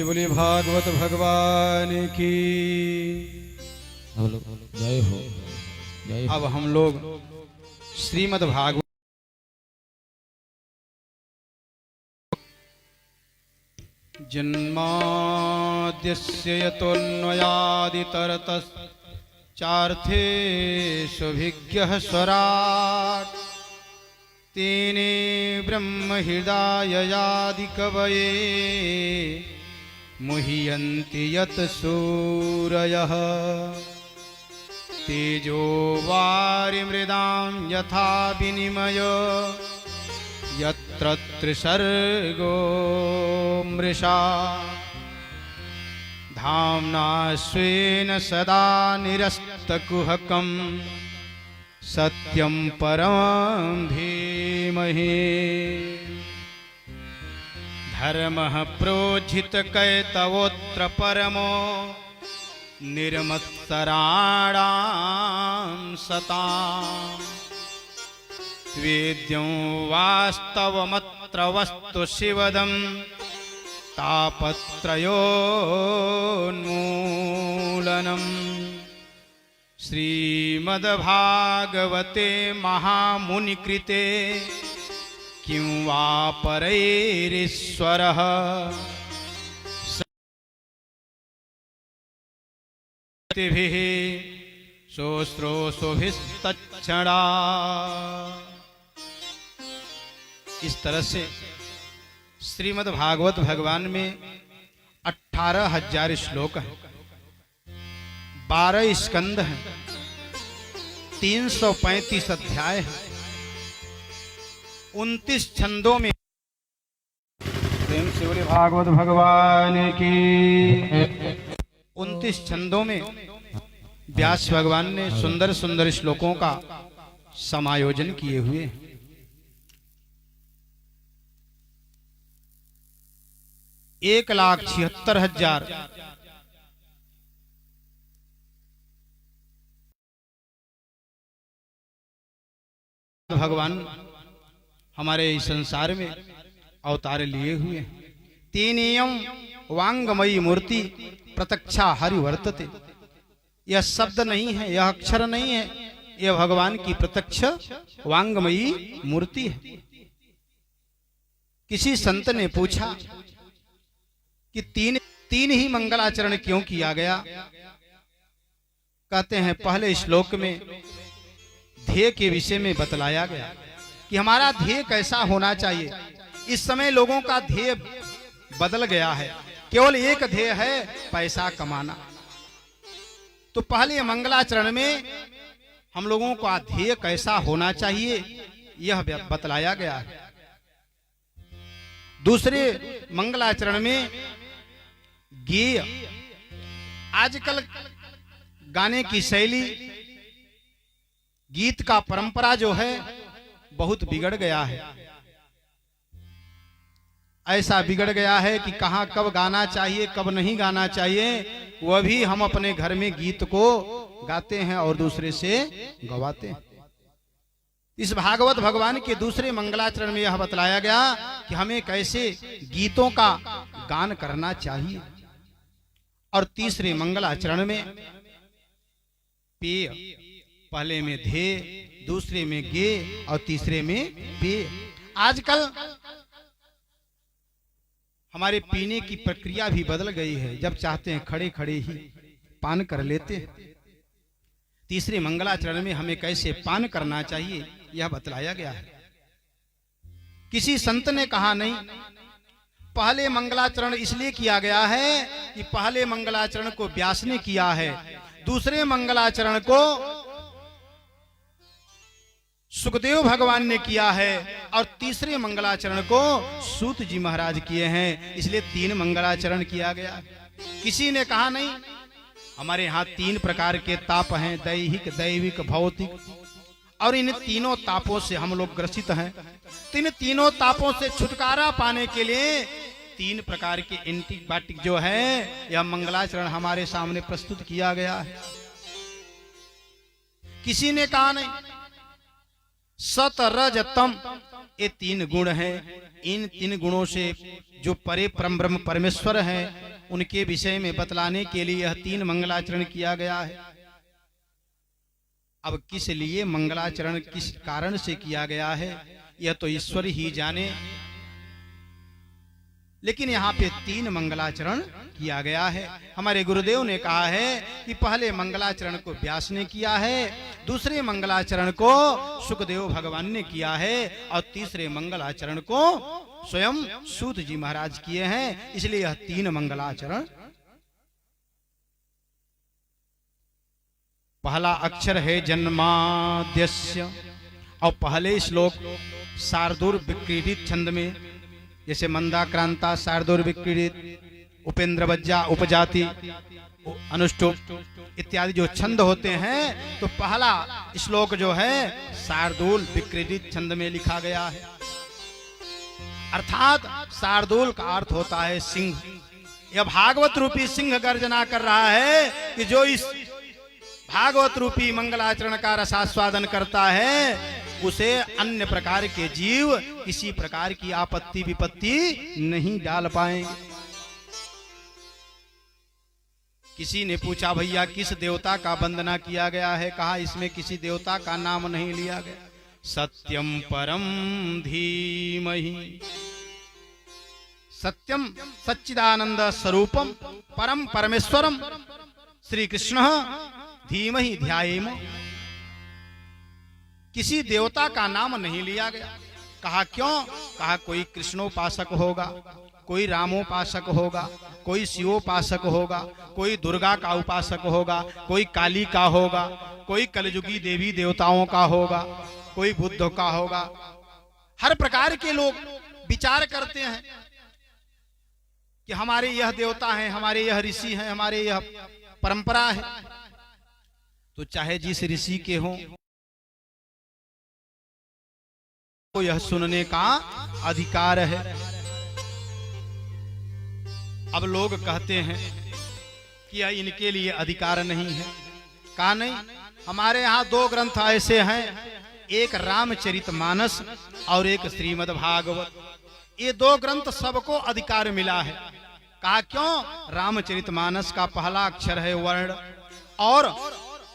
से बोलिए भागवत भगवान की। जय हो, जय हो। अब हम लोग श्रीमद् भागवत जन्माद्यस्य यतोऽन्वयादितरतश्चार्थेष्वभिज्ञः स्वराट् तेने ब्रह्महृदाययादिकवये मुह्यन्ति यत् सूरयः तेजो वारिमृदां यथा विनिमयो यत्र त्रिसर्गो मृषा धाम्ना स्वेन सदा निरस्तकुहकं सत्यं परं धीमहि धर्मः प्रोज्झितकैतवोऽत्र परमो निर्मत्सराणां सताम् वेद्यं वास्तवमत्र वस्तु शिवदं तापत्रयोन्मूलनम् श्रीमद्भागवते महामुनिकृते किं वा परैरीश्वरः सतिभिः सोऽस्रोऽसुभिस्तच्छड़ा। इस तरह से श्रीमद् भागवत भगवान में 18,000 श्लोक हैं, 12 स्कंद हैं, 335 अध्याय हैं, 29 छंदों में। प्रेम से बोले भागवत भगवान की। 29 छंदों में व्यास भगवान ने सुंदर सुंदर श्लोकों का समायोजन किए हुए हैं। 1,76,000 भगवान हमारे इस संसार में अवतार लिए हुए हैं। तीनियम वांगमयी मूर्ति प्रत्यक्षा हरि वर्तते। यह शब्द नहीं है, यह अक्षर नहीं है, यह भगवान की प्रत्यक्ष वांगमयी मूर्ति है। किसी संत ने पूछा कि तीन ही मंगलाचरण क्यों किया गया। कहते हैं पहले श्लोक में ध्येय के विषय में बतलाया गया कि हमारा ध्येय कैसा होना चाहिए। इस समय लोगों का ध्येय बदल गया है, केवल एक ध्येय है, पैसा कमाना। तो पहले मंगलाचरण में हम लोगों का ध्येय कैसा होना चाहिए यह बतलाया गया है। दूसरे मंगलाचरण में गीय, आजकल गाने की शैली, गीत का परंपरा जो है बहुत बिगड़ गया है। ऐसा बिगड़ गया है कि कहां कब गाना चाहिए कब नहीं गाना चाहिए, वह भी हम अपने घर में गीत को गाते हैं और दूसरे से गवाते हैं। इस भागवत भगवान के दूसरे मंगलाचरण में यह बतलाया गया कि हमें कैसे गीतों का गान करना चाहिए। और तीसरे मंगलाचरण में पेय, पहले में ध्येय, दूसरे में गे और तीसरे में पेय। आजकल हमारे पीने की प्रक्रिया भी बदल गई है, जब चाहते हैं खड़े खड़े ही पान कर लेते हैं। तीसरे मंगलाचरण में हमें कैसे पान करना चाहिए यह बतलाया गया है। किसी संत ने कहा नहीं, पहले मंगलाचरण इसलिए किया गया है कि पहले मंगलाचरण को व्यास ने किया है, दूसरे मंगलाचरण को सुखदेव भगवान ने किया है और तीसरे मंगलाचरण को सूत जी महाराज किए हैं, इसलिए 3 मंगलाचरण किया गया। किसी ने कहा नहीं, हमारे यहाँ 3 प्रकार के ताप हैं, दैहिक, दैविक, भौतिक, और इन तीनों तापों से हम लोग ग्रसित हैं। तो इन तीनों तापों से छुटकारा पाने के लिए 3 प्रकार के एंटीबायोटिक जो है यह मंगलाचरण हमारे सामने प्रस्तुत किया गया है। किसी ने कहा नहीं, सत रज तम ये 3 गुण हैं, इन 3 गुणों से जो परे परम ब्रह्म परमेश्वर है उनके विषय में बतलाने के लिए यह 3 मंगलाचरण किया गया है। अब किस लिए मंगलाचरण किस कारण से किया गया है यह तो ईश्वर ही जाने, लेकिन यहाँ पे 3 मंगलाचरण किया गया है। हमारे गुरुदेव ने कहा है कि पहले मंगलाचरण को व्यास ने किया है, दूसरे मंगलाचरण को सुखदेव भगवान ने किया है और तीसरे मंगलाचरण को स्वयं सूत जी महाराज किए हैं। इसलिए यह 3 मंगलाचरण। पहला अक्षर है जन्माद्यस्य और पहले श्लोक शार्दूल विक्रीडित छंद में, जैसे मंदाक्रांता शार्दूल विक्रीडित, उपेंद्र वज्जा उपजाति अनुष्टुप इत्यादि जो छंद होते हैं, तो पहला श्लोक जो है शार्दूल विक्रीडित छंद में लिखा गया है। अर्थात शार्दूल का अर्थ होता है सिंह। यह भागवत रूपी सिंह गर्जना कर रहा है कि जो इस भागवत रूपी मंगलाचरण का रसास्वादन करता है उसे अन्य प्रकार के जीव किसी प्रकार की आपत्ति विपत्ति नहीं डाल पाएंगे। किसी ने पूछा भैया किस देवता का वंदना किया गया है? कहा इसमें किसी देवता का नाम नहीं लिया गया। सत्यम परम धीमहि, सत्यम सच्चिदानंद स्वरूपम परम परमेश्वरम श्री कृष्ण धीमहि ध्यायेम। किसी देवता का नाम नहीं लिया गया। कहा क्यों? कहा कोई कृष्णोपासक होगा, कोई रामोपासक होगा, कोई शिवोपासक होगा, कोई दुर्गा का उपासक होगा, कोई काली का होगा, कोई कलयुगी देवी देवताओं का होगा, कोई बुद्ध का होगा। हर प्रकार के लोग विचार करते हैं कि हमारे यह देवता हैं, हमारे यह ऋषि हैं, हमारे यह परंपरा है। तो चाहे जिस ऋषि के हों, तो यह सुनने का अधिकार है। अब लोग कहते हैं कि यह इनके लिए अधिकार नहीं है। कहा नहीं, हमारे यहाँ 2 ग्रंथ ऐसे हैं, एक रामचरितमानस और एक श्रीमद् भागवत। ये 2 ग्रंथ सबको अधिकार मिला है। कहा क्यों? रामचरितमानस का पहला अक्षर है वर्ण और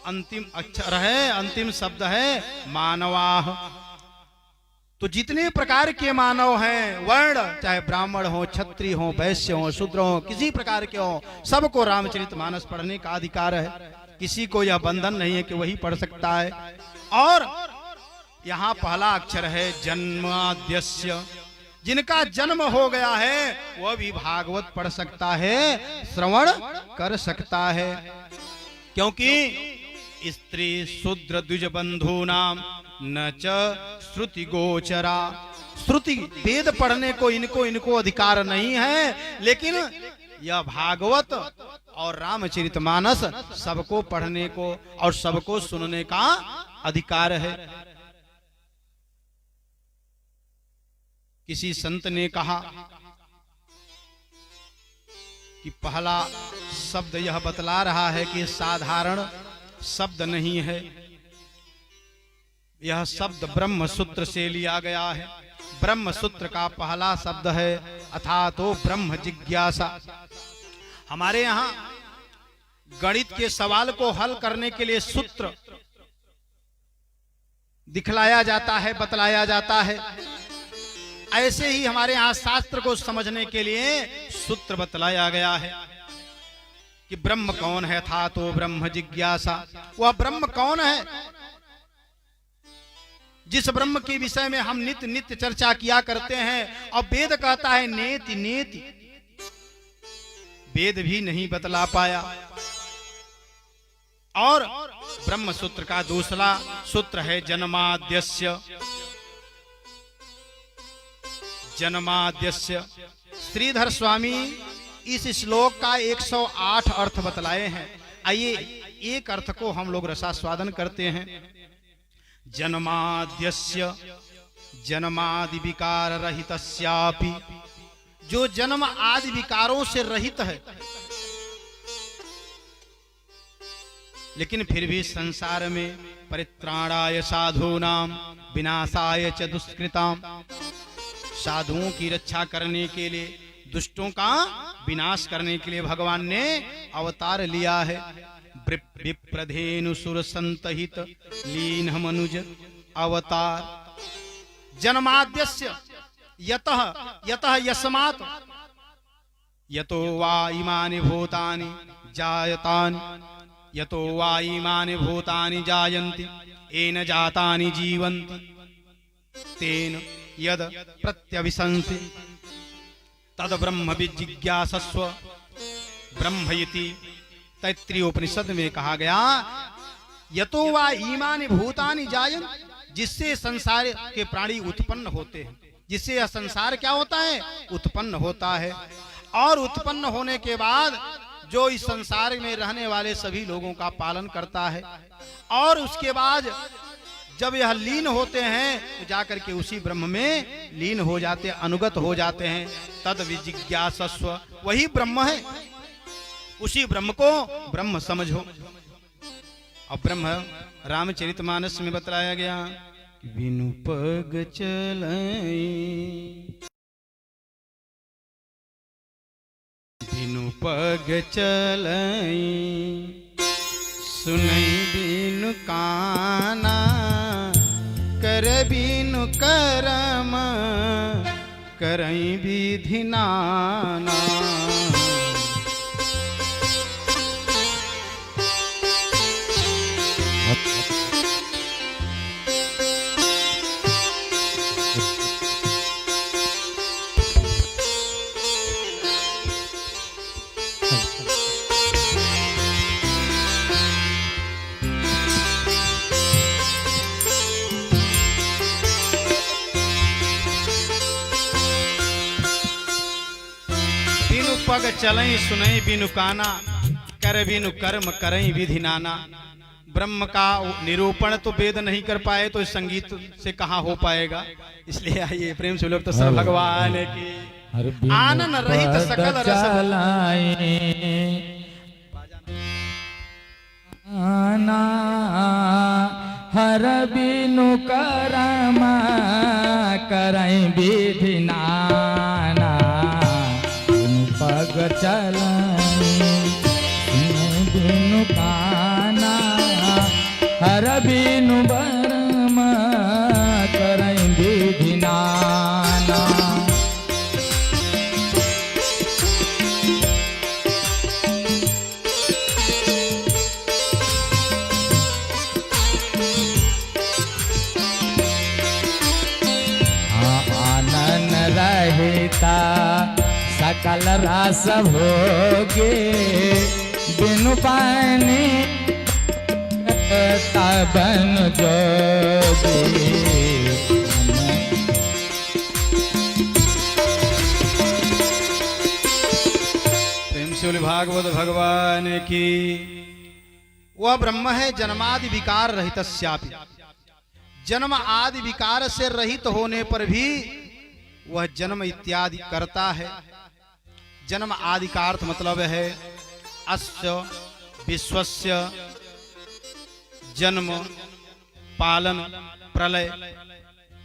अंतिम अक्षर है, अंतिम शब्द है मानवाह। तो जितने प्रकार के मानव हैं, वर्ण, चाहे ब्राह्मण हो, क्षत्रिय हो, वैश्य हो, शूद्र हो, किसी प्रकार के हो, सबको रामचरितमानस पढ़ने का अधिकार है। किसी को यह बंधन नहीं है कि वही पढ़ सकता है। और यहाँ पहला अक्षर है जन्माद्यस्य, जिनका जन्म हो गया है वह भी भागवत पढ़ सकता है, श्रवण कर सकता है। क्योंकि स्त्री शूद्र द्विज बंधु नाम न च श्रुति गोचरा। श्रुति वेद पढ़ने को इनको अधिकार नहीं है, लेकिन यह भागवत और रामचरितमानस सबको पढ़ने को और सबको सुनने का अधिकार है। किसी संत ने कहा कि पहला शब्द यह बतला रहा है कि साधारण शब्द नहीं है, यह शब्द ब्रह्म सूत्र से लिया गया है। ब्रह्म सूत्र का पहला शब्द है अथातो ब्रह्म जिज्ञासा। हमारे यहाँ गणित के सवाल को हल करने के लिए सूत्र दिखलाया जाता है, बतलाया जाता है। ऐसे ही हमारे यहाँ शास्त्र को समझने के लिए सूत्र बतलाया गया है कि ब्रह्म कौन है, था तो ब्रह्म जिज्ञासा। वह ब्रह्म कौन है जिस ब्रह्म के विषय में हम नित्य नित्य चर्चा किया करते हैं। और वेद कहता है नेति नेति, वेद भी नहीं बतला पाया। और ब्रह्म सूत्र का दूसरा सूत्र है जन्माद्यस्य। जन्माद्यस्य श्रीधर स्वामी इस श्लोक का 108 अर्थ बतलाए हैं। आइए एक अर्थ को हम लोग रसास्वादन करते हैं। जन्माद्यस्य जन्मादि विकार रहितस्यापि, जो जन्म आदि विकारों से रहित है लेकिन फिर भी संसार में परित्राणाय साधूनाम विनाशाय च दुष्कृताम, साधुओं की रक्षा करने के लिए, दुष्टों का विनाश करने के लिए भगवान ने अवतार लिया है। विप्रधेनु सुर संतहित लीन मनुज अवतार जन्माद्यस्य यतः यतः यस्मात् यतो वा इमानि भूतानि जायतानि यतो वा इमानि भूतानि जायन्ति येन जातानि जीवन्ति तेन यद प्रत्यभिशंसि तद ब्रह्म विजिज्ञासस्व। ब्रह्म इति तैत्तिरीय उपनिषद में कहा गया यतो वा ईमानि भूतानि जायन्ति, जिससे संसार के प्राणी उत्पन्न होते हैं, जिससे यह संसार क्या होता है, उत्पन्न होता है। और उत्पन्न होने के बाद जो इस संसार में रहने वाले सभी लोगों का पालन करता है, और उसके बाद जब यह लीन होते हैं तो जाकर के उसी ब्रह्म में लीन हो जाते हैं, अनुगत हो जाते हैं। तद विजिज्ञासस्व, वही ब्रह्म है, उसी ब्रह्म को ब्रह्म समझो। अब ब्रह्म रामचरितमानस में बतलाया गया, बिनु पग चलै बिनु पग चलै सुनै बिनु काना कर बिनु करम करई विधि नाना। पग चलई सुनई बिनु काना कर बिनु कर्म करई विधि नाना। ब्रह्म का निरूपण तो वेद नहीं कर पाए तो संगीत से कहाँ हो पाएगा। इसलिए आइए प्रेम से लोग तो सब भगवान की आनंद रहित सकल रस हर बिनु कर्म करई विधि नाना। पग चलाई बिनु काना हर बिनु बरम करई विधि नाना। आनन रहता सकल रस भोगे बिनु पानी तबन जोगी। प्रेम से बोले भागवत भगवान की। वह ब्रह्म है जन्मादि विकार रहित स्यापि, जन्म आदि विकार से रहित होने पर भी वह जन्म इत्यादि करता है। जन्म आदि का अर्थ मतलब है अस्य विश्वस्य जन्म पालन प्रलय,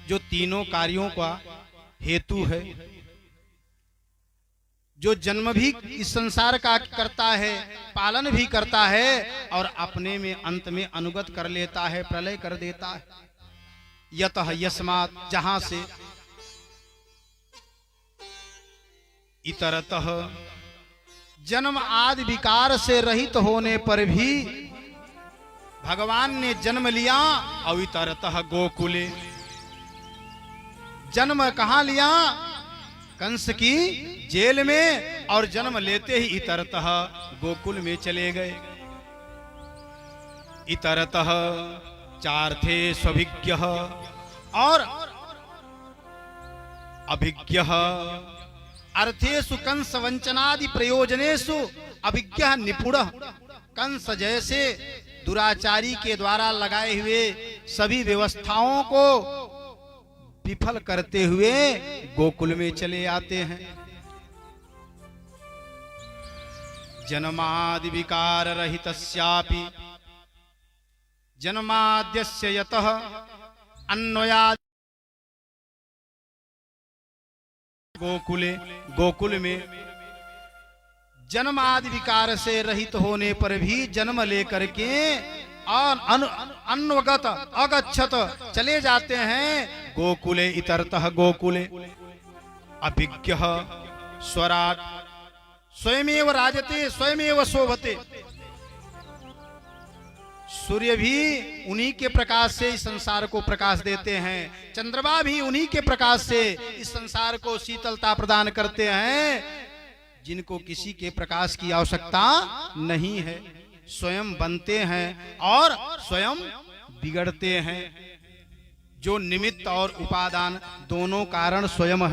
जो तीनों कार्यों का हेतु है। जो जन्म भी इस संसार का करता है, पालन भी करता है और अपने में अंत में अनुगत कर लेता है, प्रलय कर देता है। यतः यस्मात्, जहां से, इतरतः, जन्म आदि विकार से रहित होने पर भी भगवान ने जन्म लिया। और इतरतः गोकुले, जन्म कहां लिया? कंस की जेल में, और जन्म लेते ही इतरतः गोकुल में चले गए। इतरतः चार्थे स्वभिज्ञः, और अभिज्ञः अर्थेषु कंस वंचनादि प्रयोजनेषु अभिज्ञः निपुणः। कंस जैसे दुराचारी के द्वारा लगाए हुए सभी व्यवस्थाओं को विफल करते हुए गोकुल में चले आते हैं। जन्मादि विकार रहितस्यापि जन्माद्यस्य यतः अन्वयात् गोकुले, गोकुल में जन्म आदि विकार से रहित होने पर भी जन्म लेकर के अन्वगत अगच्छत चले जाते हैं गोकुले इतरतः गोकुले अभिज्ञ स्वराट स्वयमेव राजते स्वयमेव शोभते। सूर्य भी उन्हीं के प्रकाश से इस संसार को प्रकाश देते हैं, चंद्रमा भी उन्हीं के प्रकाश से इस संसार को शीतलता प्रदान करते हैं, जिनको किसी के प्रकाश की आवश्यकता नहीं है। स्वयं बनते हैं और स्वयं बिगड़ते हैं। जो निमित्त और उपादान दोनों कारण स्वयं